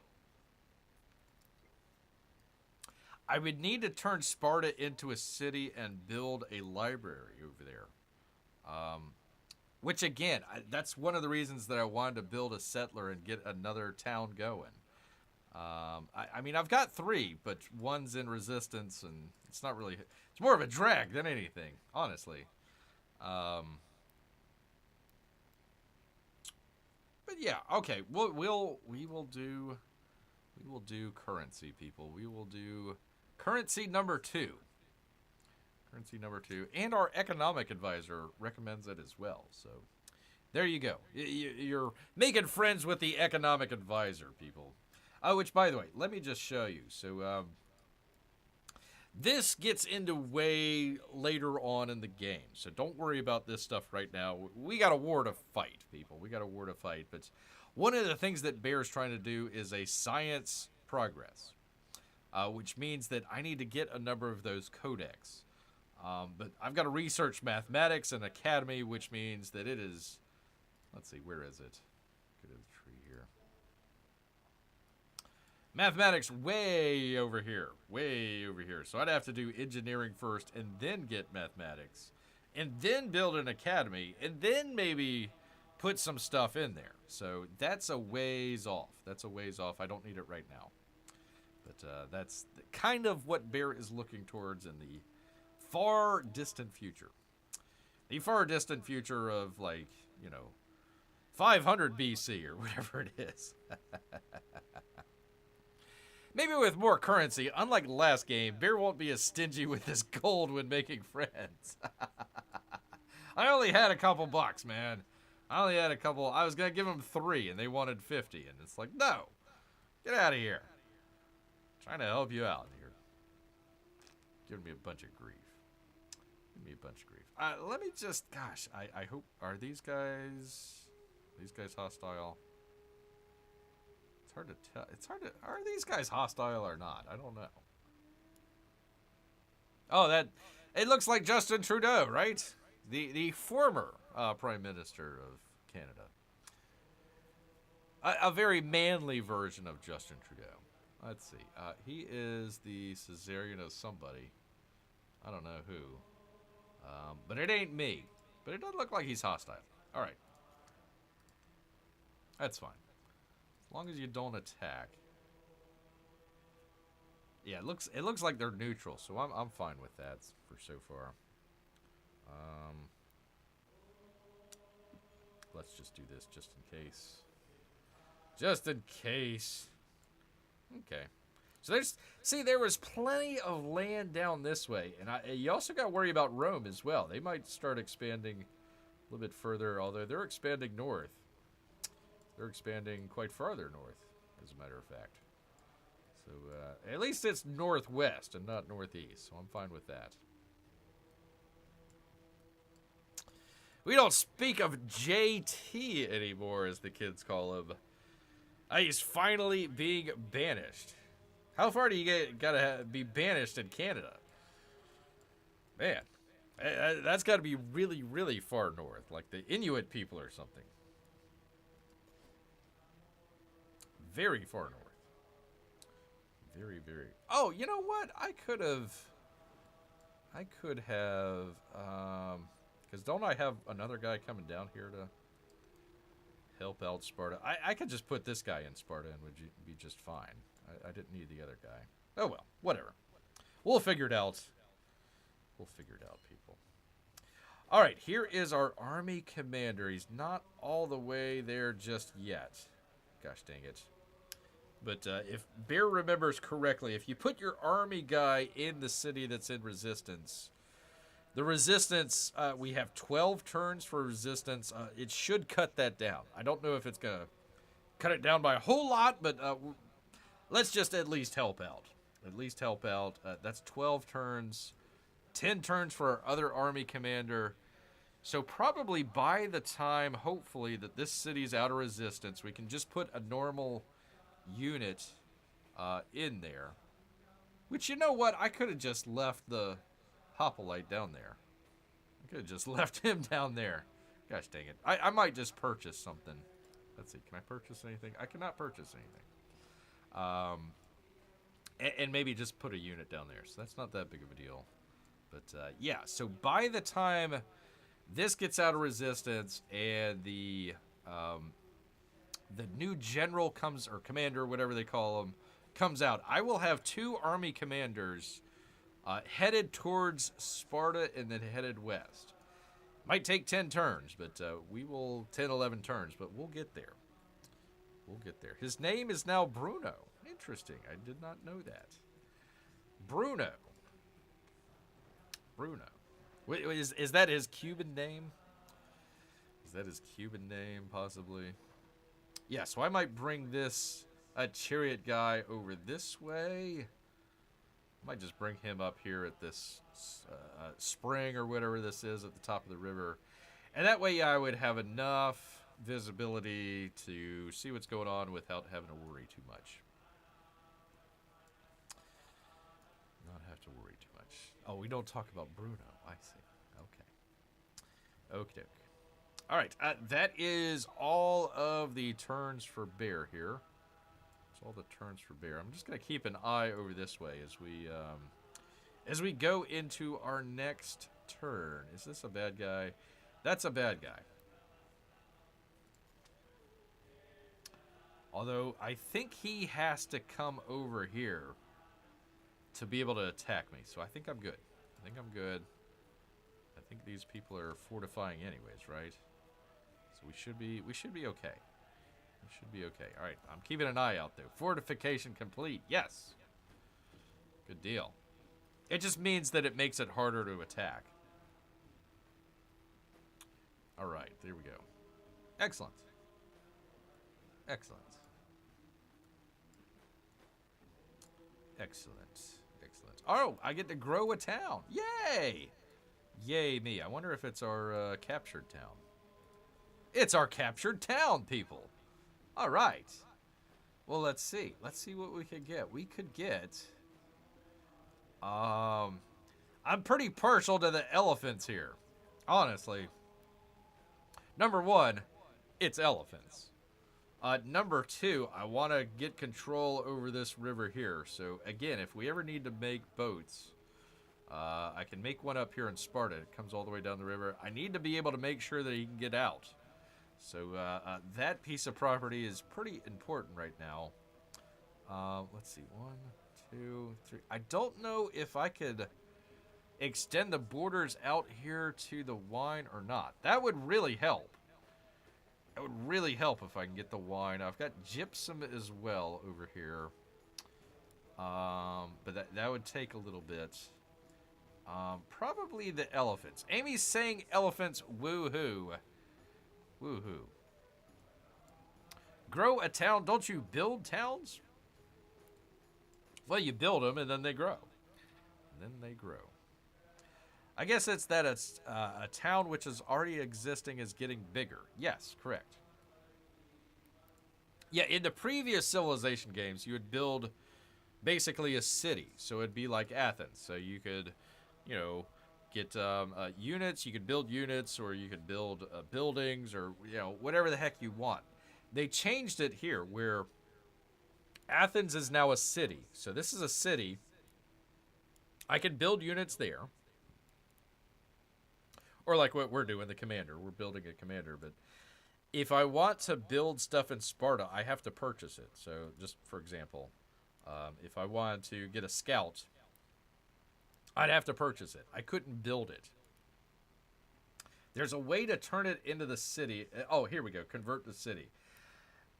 I would need to turn Sparta into a city and build a library over there. Which, again, that's one of the reasons that I wanted to build a settler and get another town going. I mean, I've got 3, but one's in resistance, and it's not really... It's more of a drag than anything, honestly. But yeah, okay. We will do currency, people. We will do currency number 2. Currency number 2, and our economic advisor recommends it as well. So there you go. You're making friends with the economic advisor, people. Which, by the way, let me just show you. So this gets into way later on in the game, so don't worry about this stuff right now. We got a war to fight, people. We got a war to fight. But one of the things that Bear's trying to do is a science progress, which means that I need to get a number of those codex. But I've got to research mathematics and academy, which means that it is... Let's see, where is it? Go to the tree here. Mathematics way over here. Way over here. So I'd have to do engineering first and then get mathematics. And then build an academy. And then maybe put some stuff in there. So that's a ways off. That's a ways off. I don't need it right now. But that's kind of what Bear is looking towards in the far distant future. The far distant future of, like, 500 BC or whatever it is. Maybe with more currency, unlike the last game, Bear won't be as stingy with his gold when making friends. I only had a couple bucks, man. I only had a couple. I was going to give them 3, and they wanted 50. And it's like, no. Get out of here. Trying to help you out here. Giving me a bunch of grief. Give me a bunch of grief. Let me just, gosh, I hope, are these guys hostile? It's hard to tell. It's hard to, are these guys hostile or not? I don't know. Oh, it looks like Justin Trudeau, right? The former Prime Minister of Canada. A very manly version of Justin Trudeau. Let's see. He is the Caesarean of somebody. I don't know who. But it ain't me. But it doesn't look like he's hostile. All right. That's fine. As long as you don't attack. Yeah, it looks like they're neutral, so I'm fine with that for so far. Let's just do this just in case. Just in case. Okay. So there was plenty of land down this way, and you also got to worry about Rome as well. They might start expanding a little bit further, although they're expanding north. They're expanding quite farther north, as a matter of fact. So at least it's northwest and not northeast, so I'm fine with that. We don't speak of JT anymore, as the kids call him. He's finally being banished. How far do you gotta be banished in Canada? Man, that's got to be really, really far north, like the Inuit people or something. Very far north. Very, very. Oh, you know what? I could have. Because don't I have another guy coming down here to help out Sparta? I could just put this guy in Sparta and would be just fine. I didn't need the other guy. Oh well, whatever. We'll figure it out. We'll figure it out, people. All right, here is our army commander. He's not all the way there just yet. Gosh dang it. But if Bear remembers correctly, if you put your army guy in the city that's in resistance, the resistance, we have 12 turns for resistance. It should cut that down. I don't know if it's going to cut it down by a whole lot, but let's just at least help out. At least help out. That's 12 turns. 10 turns for our other army commander. So probably by the time, hopefully, that this city's out of resistance, we can just put a normal unit in there. Which, you know what? I could have just left the Hoplite down there. I could have just left him down there. Gosh dang it. I might just purchase something. Let's see. Can I purchase anything? I cannot purchase anything. And maybe just put a unit down there. So that's not that big of a deal. But yeah, so by the time this gets out of resistance and the new general comes, or commander, whatever they call him, comes out, I will have 2 army commanders headed towards Sparta and then headed west. Might take 10 turns, but we will 10, 11 turns, but we'll get there. We'll get there. His name is now Bruno. Interesting. I did not know that. Bruno. Wait, is that his Cuban name? Is that his Cuban name, possibly? Yeah, so I might bring this chariot guy over this way. Might just bring him up here at this spring or whatever this is at the top of the river. And that way I would have enough visibility to see what's going on without having to worry too much. Not have to worry too much. Oh, we don't talk about Bruno. I see. Okay. Okay. All right. That is all of the turns for Bear here. That's all the turns for bear. I'm just gonna keep an eye over this way as we go into our next turn. Is this a bad guy? That's a bad guy. Although, I think he has to come over here to be able to attack me. So I think I'm good. I think I'm good. I think these people are fortifying anyways, right? So we should be okay. We should be okay. All right, I'm keeping an eye out, though. Fortification complete. Yes. Good deal. It just means that it makes it harder to attack. All right, there we go. Excellent. Excellent. Excellent. Excellent. Oh, I get to grow a town. Yay! Yay me. I wonder if it's our captured town. It's our captured town, people. All right. Well, let's see. Let's see what we could get. We could get... I'm pretty partial to the elephants here. Honestly. Number one, it's elephants. Number two, I want to get control over this river here. So, again, if we ever need to make boats, I can make one up here in Sparta. It comes all the way down the river. I need to be able to make sure that he can get out. So, that piece of property is pretty important right now. Let's see. 1, 2, 3. I don't know if I could extend the borders out here to the wine or not. That would really help. It would really help if I can get the wine. I've got gypsum as well over here. But that would take a little bit. Probably the elephants. Amy's saying elephants. Woohoo. Woohoo. Grow a town. Don't you build towns? Well, you build them and then they grow. And then they grow. I guess it's that it's a town which is already existing is getting bigger. Yes, correct. Yeah, in the previous Civilization games, you would build basically a city. So it'd be like Athens. So you could, you know, get units. You could build units, or you could build buildings, or, you know, whatever the heck you want. They changed it here, where Athens is now a city. So this is a city. I can build units there. Or like what we're doing, the commander. We're building a commander. But if I want to build stuff in Sparta, I have to purchase it. So just for example, if I wanted to get a scout, I'd have to purchase it. I couldn't build it. There's a way to turn it into the city. Oh, here we go. Convert the city.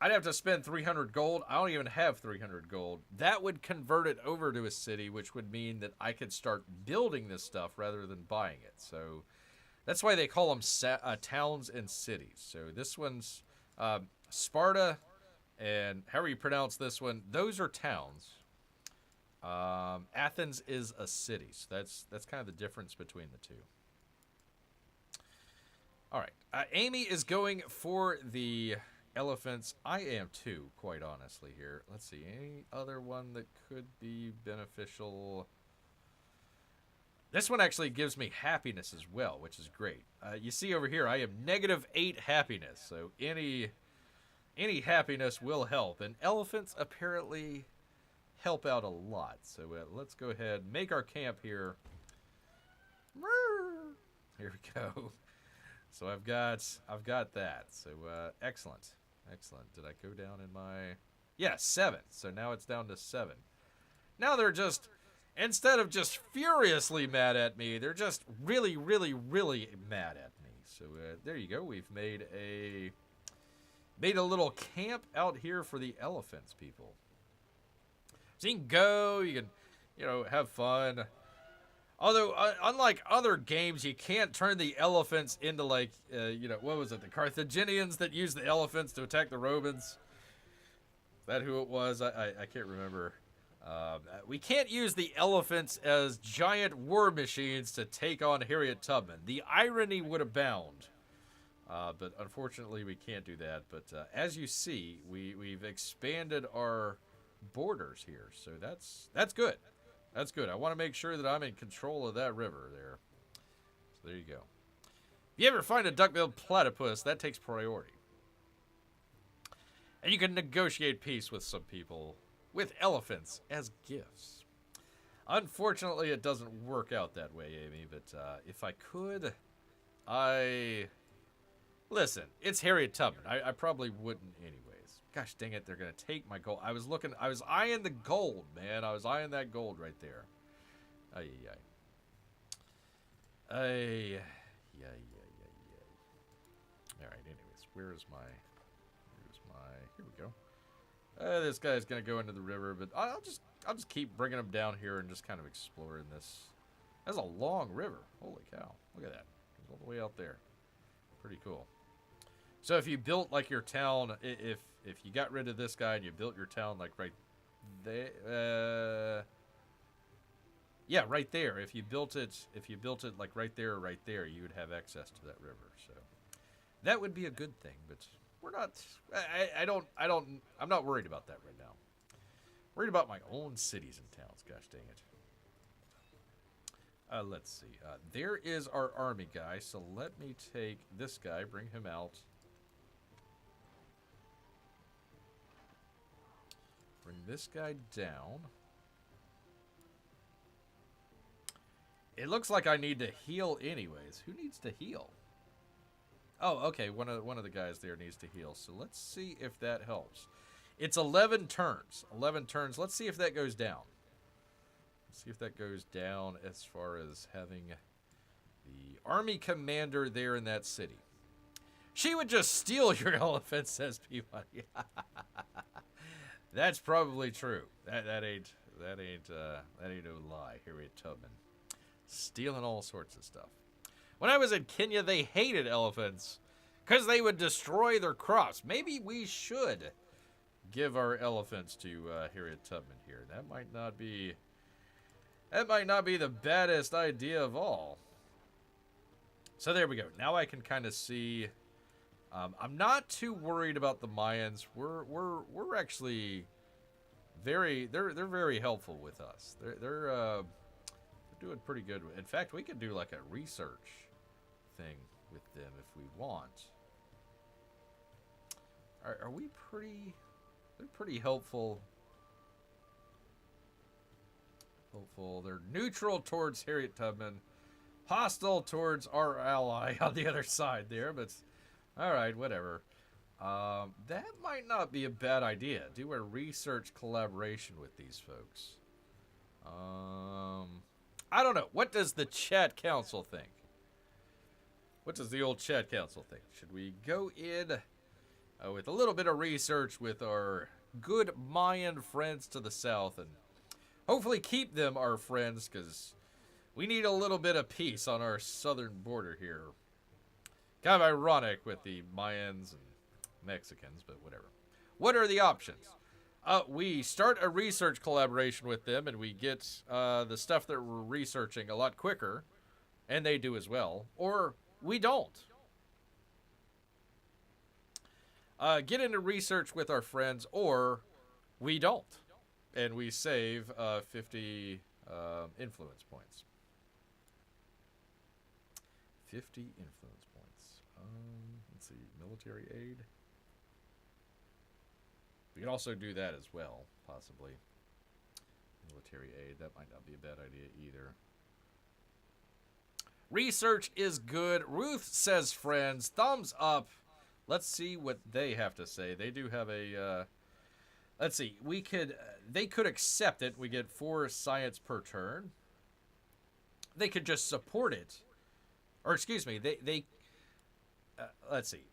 I'd have to spend 300 gold. I don't even have 300 gold. That would convert it over to a city, which would mean that I could start building this stuff rather than buying it. So that's why they call them towns and cities. So this one's Sparta, and however you pronounce this one, those are towns. Athens is a city. So that's kind of the difference between the two. All right. Amy is going for the elephants. I am too, quite honestly here. Let's see. Any other one that could be beneficial? This one actually gives me happiness as well, which is great. You see over here, I have -8 happiness, so any happiness will help. And elephants apparently help out a lot. So let's go ahead and make our camp here. Here we go. So I've got that. So excellent, excellent. Did I go down in my? Yeah, 7. So now it's down to 7. Now they're just. Instead of just furiously mad at me, they're just really, really, really mad at me. So there you go. We've made a little camp out here for the elephants, people. So you can go, you can, you know, have fun. Although, unlike other games, you can't turn the elephants into, like, you know, what was it? The Carthaginians that used the elephants to attack the Romans. Is that who it was? I can't remember. We can't use the elephants as giant war machines to take on Harriet Tubman. The irony would abound. But unfortunately, we can't do that. But as you see, we've expanded our borders here. So that's good. That's good. I want to make sure that I'm in control of that river there. So there you go. If you ever find a duck-billed platypus, that takes priority. And you can negotiate peace with some people with elephants as gifts. Unfortunately, it doesn't work out that way, Amy, but if I could, Listen, it's Harriet Tubman. I probably wouldn't anyways. Gosh dang it, they're going to take my gold. I was eyeing the gold, man. I was eyeing that gold right there. Ay. Alright, anyways, where's my... Here we go. This guy's going to go into the river, but I'll just keep bringing him down here and just kind of exploring this. That's a long river. Holy cow. Look at that. It's all the way out there. Pretty cool. So if you built like your town, if you got rid of this guy and you built your town like right there, yeah, right there. If you built it like right there, you would have access to that river. So that would be a good thing. But we're not. I'm not worried about that right now. Worried about my own cities and towns. Gosh dang it. Let's see. There is our army guy. So let me take this guy, bring him out. Bring this guy down. It looks like I need to heal anyways. Who needs to heal? Oh, okay. One of the guys there needs to heal. So let's see if that helps. It's 11 turns. 11 turns. Let's see if that goes down. See if that goes down as far as having the army commander there in that city. She would just steal your elephant, says Peabody. That's probably true. That ain't no lie. Harriet Tubman, stealing all sorts of stuff. When I was in Kenya, they hated elephants because they would destroy their crops. Maybe we should give our elephants to Harriet Tubman here. That might not be the baddest idea of all. So there we go. Now I can kind of see. I'm not too worried about the Mayans. We're actually they're very helpful with us. They're doing pretty good. In fact, we could do like a research thing with them if we want. Are we pretty? They're pretty helpful. They're neutral towards Harriet Tubman, hostile towards our ally on the other side there, but all right, whatever. That might not be a bad idea. Do a research collaboration with these folks. I don't know. What does the chat council think? What does the old chat council think? Should we go in with a little bit of research with our good Mayan friends to the south and hopefully keep them our friends, because we need a little bit of peace on our southern border here. Kind of ironic with the Mayans and Mexicans, but whatever. What are the options? We start a research collaboration with them, and we get the stuff that we're researching a lot quicker, and they do as well. Or we don't. Get into research with our friends, or we don't. And we save 50 influence points. 50 influence points. Let's see, military aid. We can also do that as well, possibly. Military aid, that might not be a bad idea either. Research is good. Ruth says friends. Thumbs up. Let's see what they have to say. They do have a... let's see. They could accept it. We get 4 science per turn. They could just support it. Or excuse me, let's see.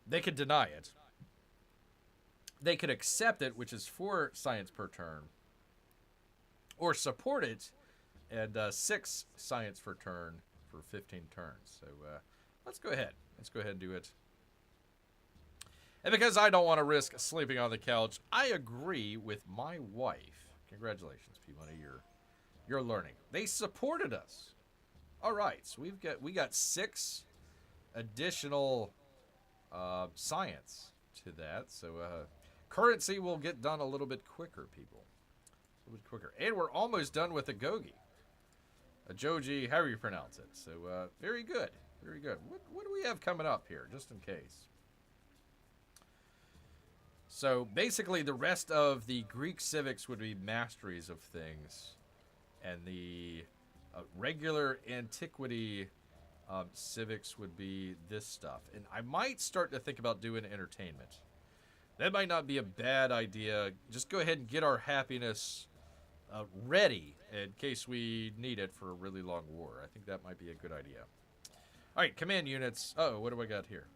They could deny it. They could accept it, which is 4 science per turn. Or support it, and 6 science per turn for 15 turns. So let's go ahead. Let's go ahead and do it. And because I don't want to risk sleeping on the couch, I agree with my wife. Congratulations, P-Money, you're learning. They supported us. All right, so we got 6 additional science to that. So currency will get done a little bit quicker, people. A little bit quicker. And we're almost done with a Gogi. A Joji, however you pronounce it. So very good. Very good. What do we have coming up here, just in case? So basically, the rest of the Greek civics would be masteries of things, and the regular antiquity civics would be this stuff. And I might start to think about doing entertainment. That might not be a bad idea. Just go ahead and get our happiness ready in case we need it for a really long war. I think that might be a good idea. All right, command units. Oh, what do I got here?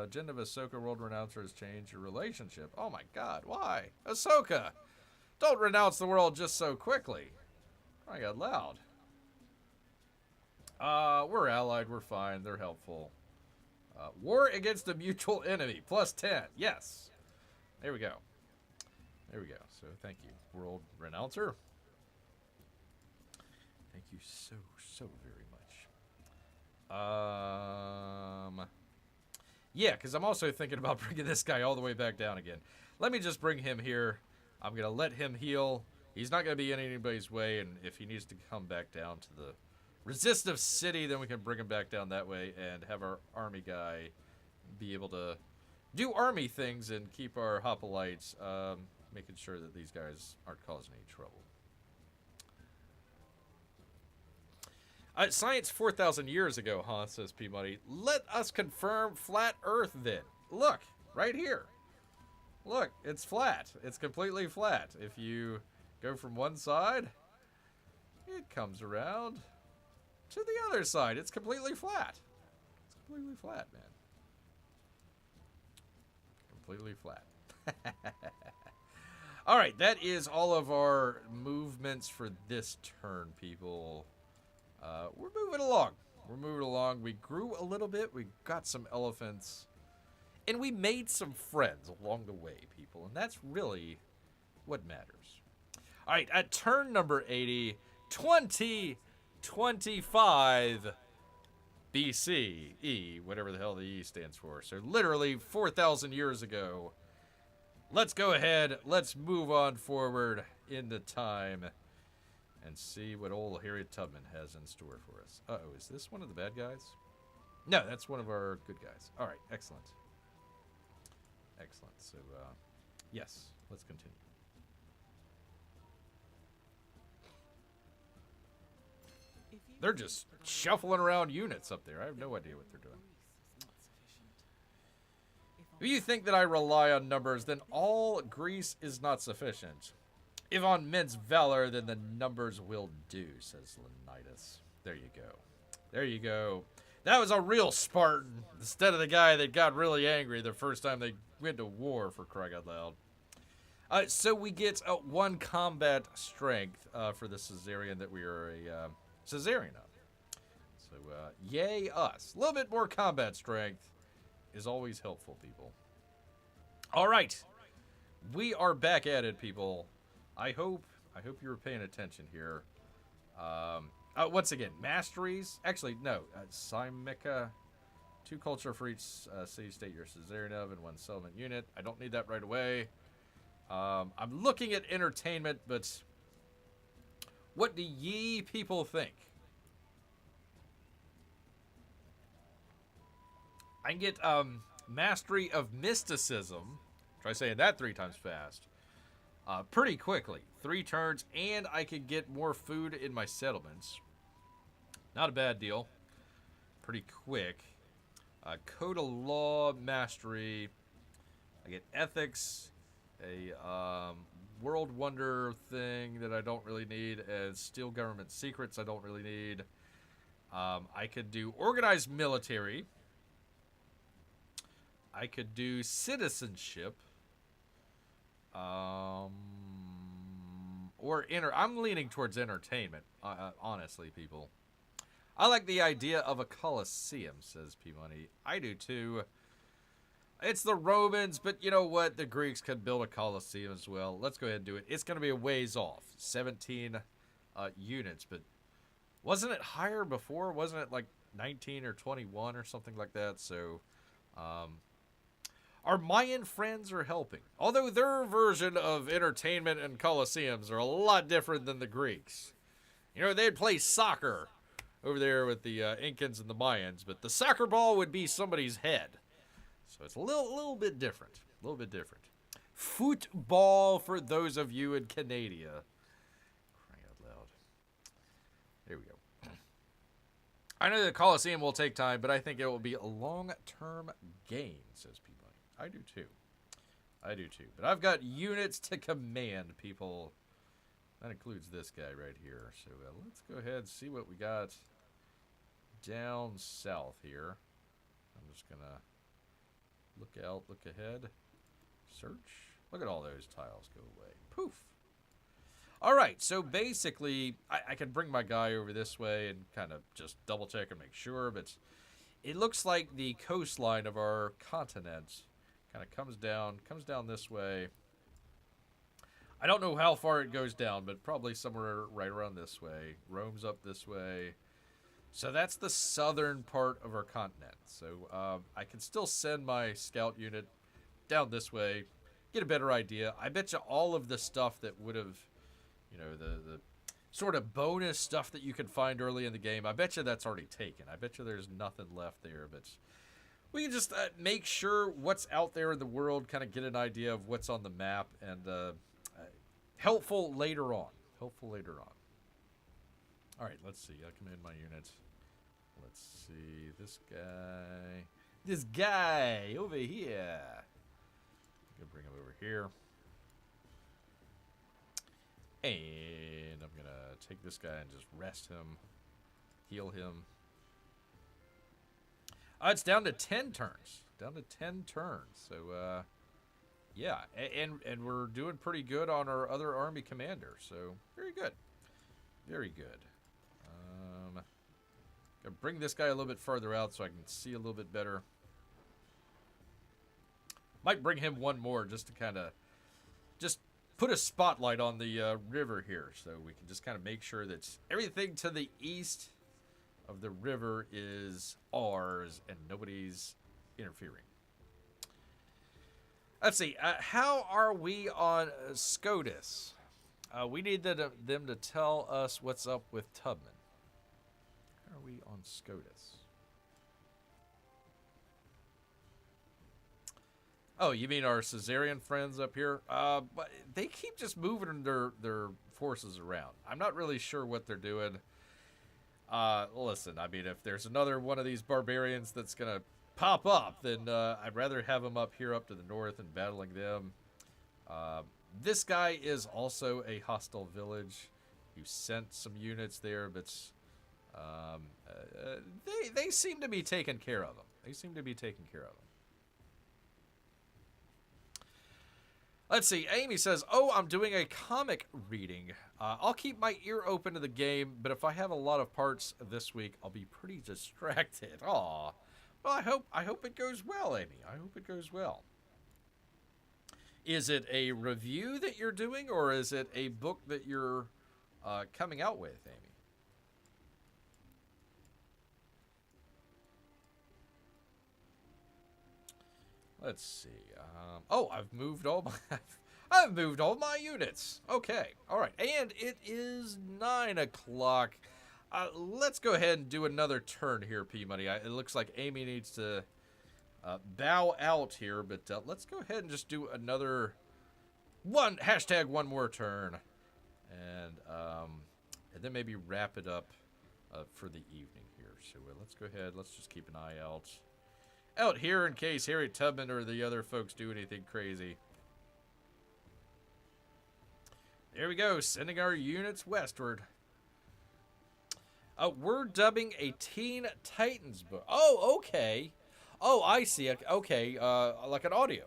Agenda of Ahsoka, world renouncer has changed your relationship. Oh my God, why? Ahsoka, don't renounce the world just so quickly. I got loud. We're allied. We're fine. They're helpful. War against a mutual enemy. +10. Yes. There we go. There we go. So thank you, world renouncer. Thank you so very much. Yeah, because I'm also thinking about bringing this guy all the way back down again. Let me just bring him here. I'm going to let him heal. He's not going to be in anybody's way, and if he needs to come back down to the resistive city, then we can bring him back down that way and have our army guy be able to do army things and keep our hoplites, making sure that these guys aren't causing any trouble. Science 4,000 years ago, huh, says P-Money. Let us confirm flat Earth then. Look, right here. Look, it's flat. It's completely flat. If you go from one side, it comes around to the other side. It's completely flat. It's completely flat, man. Completely flat. All right, that is all of our movements for this turn, people. We're moving along. We're moving along. We grew a little bit. We got some elephants. And we made some friends along the way, people. And that's really what matters. All right, at turn number 80, 2025 BCE, whatever the hell the E stands for. So literally 4,000 years ago. Let's go ahead. Let's move on forward into time and see what old Harriet Tubman has in store for us. Uh-oh, is this one of the bad guys? No, that's one of our good guys. All right, excellent. Excellent. So, yes, let's continue. They're just shuffling around units up there. I have no idea what they're doing. If you think that I rely on numbers, then all Greece is not sufficient. If on men's valor, then the numbers will do, says Leonidas. There you go. There you go. That was a real Spartan, instead of the guy that got really angry the first time they went to war, for crying out loud. So we get 1 combat strength for the Caesarean that we are a Caesarean of. So, yay us. A little bit more combat strength is always helpful, people. All right. We are back at it, people. I hope you were paying attention here. Once again, masteries. Actually, no. Symica. 2 culture for each city-state you're Caesarean of and 1 settlement unit. I don't need that right away. I'm looking at entertainment, but what do ye people think? I can get mastery of mysticism. Try saying that 3 times fast. Pretty quickly. 3 turns, and I can get more food in my settlements. Not a bad deal. Pretty quick. Code of law mastery. I get ethics. A world wonder thing that I don't really need. And steal government secrets I don't really need. I could do organized military. I could do citizenship. I'm leaning towards entertainment, honestly, people. I like the idea of a Colosseum, says P-Money. I do too. It's the Romans, but you know what? The Greeks could build a Colosseum as well. Let's go ahead and do it. It's going to be a ways off. 17 units, but wasn't it higher before? Wasn't it like 19 or 21 or something like that? So, our Mayan friends are helping. Although their version of entertainment and Colosseums are a lot different than the Greeks. You know, they'd play soccer over there with the Incans and the Mayans, but the soccer ball would be somebody's head. So it's a little bit different. A little bit different. football for those of you in Canada. Crying out loud. There we go. I know the Coliseum will take time, but I think it will be a long-term gain, says Peabody. I do too. I do too. But I've got units to command, people. That includes this guy right here. So let's go ahead and see what we got down south here. I'm just going to look out, look ahead, search. Look at all those tiles go away. Poof. All right, so basically, I can bring my guy over this way and kind of just double check and make sure, but it looks like the coastline of our continent kind of comes down this way. I don't know how far it goes down, but probably somewhere right around this way. Roams up this way. So that's the southern part of our continent. So I can still send my scout unit down this way, get a better idea. I bet you all of the stuff that would have, you know, the sort of bonus stuff that you can find early in the game, I bet you that's already taken. I bet you there's nothing left there, but we can just make sure what's out there in the world, kind of get an idea of what's on the map, and helpful later on. Helpful later on. All right, let's see. I command my unit. Let's see. This guy. This guy over here. I'm going to bring him over here. And I'm going to take this guy and just rest him. Heal him. It's down to 10 turns. Down to 10 turns. So, yeah. And we're doing pretty good on our other army commander. So, very good. Very good. Gonna bring this guy a little bit further out so I can see a little bit better. Might bring him one more just to kind of just put a spotlight on the river here, so we can just kind of make sure that everything to the east of the river is ours and nobody's interfering. Let's see. How are we on SCOTUS? We need them to tell us what's up with Tubman. How are we on SCOTUS? Oh, you mean our Caesarian friends up here? But they keep just moving their forces around. I'm not really sure what they're doing. Listen, I mean, if there's another one of these barbarians that's going to pop up, then I'd rather have them up here up to the north and battling them. This guy is also a hostile village. You sent some units there, but they seem to be taking care of them. They seem to be taking care of them. Let's see. Amy says, "Oh, I'm doing a comic reading. I'll keep my ear open to the game, but if I have a lot of parts this week, I'll be pretty distracted." Aw. Well, I hope it goes well, Amy. I hope it goes well. Is it a review that you're doing, or is it a book that you're coming out with, Amy? Let's see. Oh, I've moved all my units. Okay. All right. And it is 9 o'clock. Let's go ahead and do another turn here, P-Money. It looks like Amy needs to bow out here, but let's go ahead and just do another one more turn, and then maybe wrap it up for the evening here. So let's go ahead. Let's just keep an eye out here in case Harriet Tubman or the other folks do anything crazy. There we go, sending our units westward. We're dubbing a Teen Titans book. Oh, okay. Oh, I see. Okay, like an audio.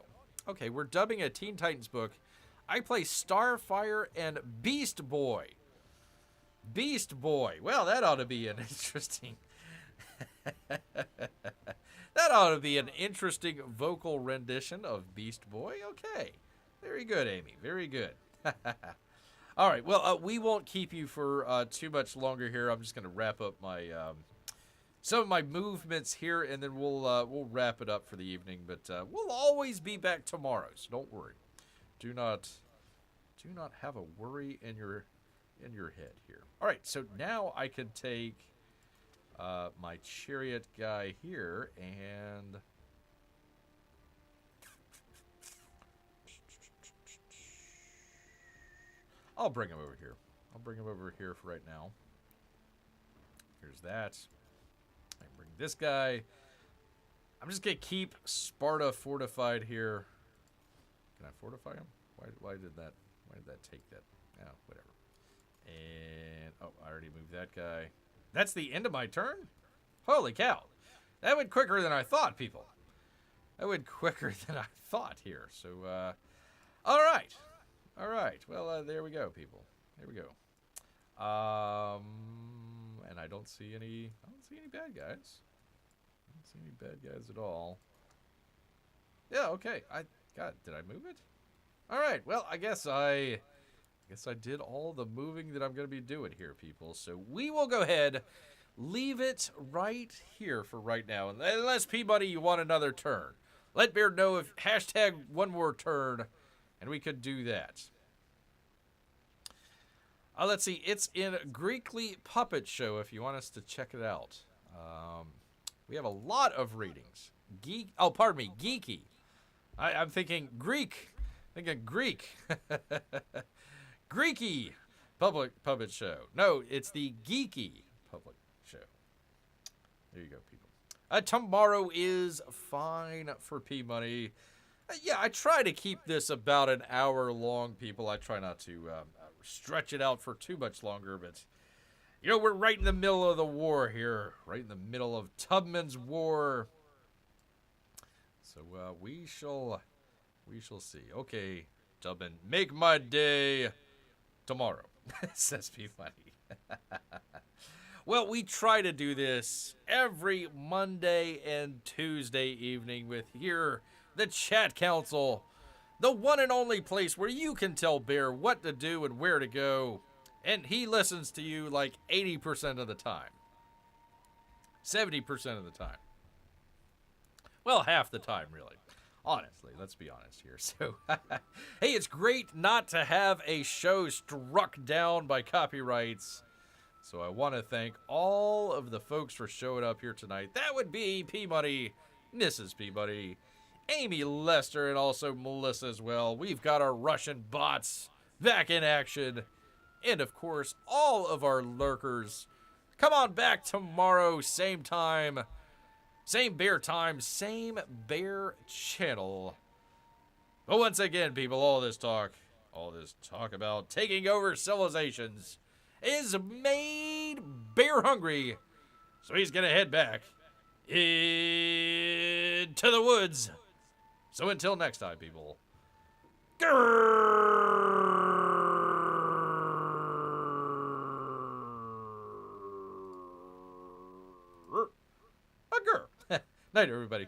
Okay, we're dubbing a Teen Titans book. I play Starfire and Beast Boy. Beast Boy. Well, that ought to be an interesting... That ought to be an interesting vocal rendition of Beast Boy. Okay. Very good, Amy. Very good. All right. Well, we won't keep you for too much longer here. I'm just going to wrap up my some of my movements here, and then we'll wrap it up for the evening. But we'll always be back tomorrow, so don't worry. Do not have a worry in your head here. All right. So now I can take my chariot guy here, and I'll bring him over here. I'll bring him over here for right now. Here's that. I can bring this guy. I'm just going to keep Sparta fortified here. Can I fortify him? Why did that take that? Oh, whatever. And, oh, I already moved that guy. That's the end of my turn? Holy cow. That went quicker than I thought, people. That went quicker than I thought here. So, all right. All right. Well, there we go, people. There we go. And I don't see any bad guys. I don't see any bad guys at all. Yeah, okay. God, did I move it? All right. Well, I guess I did all the moving that I'm going to be doing here, people. So we will go ahead, leave it right here for right now. Unless, Peabody, you want another turn. Let Bear know if hashtag one more turn, and we could do that. Let's see. It's in Greekly Puppet Show if you want us to check it out. We have a lot of readings. Pardon me, geeky. I'm thinking Greek. Thinking Greek. Greeky Puppet Show. No, it's the Geeky Puppet Show. There you go, people. Tomorrow is fine for P-Money. Yeah, I try to keep this about an hour long, people. I try not to stretch it out for too much longer, but, you know, we're right in the middle of the war here. Right in the middle of Tubman's War. So, we shall see. Okay, Tubman, make my day tomorrow, says P-Money. Well, we try to do this every Monday and Tuesday evening with here, the Chat Council, the one and only place where you can tell Bear what to do and where to go, and he listens to you like 80% of the time. 70% of the time. Well, half the time, really. Honestly, let's be honest here. So, hey, it's great not to have a show struck down by copyrights. So I want to thank all of the folks for showing up here tonight. That would be P-Money, Mrs. P-Money, Amy Lester, and also Melissa as well. We've got our Russian bots back in action. And, of course, all of our lurkers. Come on back tomorrow, same time. Same bear time, same bear channel. But once again, people, all this talk about taking over civilizations is made Bear hungry. So he's going to head back into the woods. So until next time, people. Grrrr. A grrrr. Night, everybody.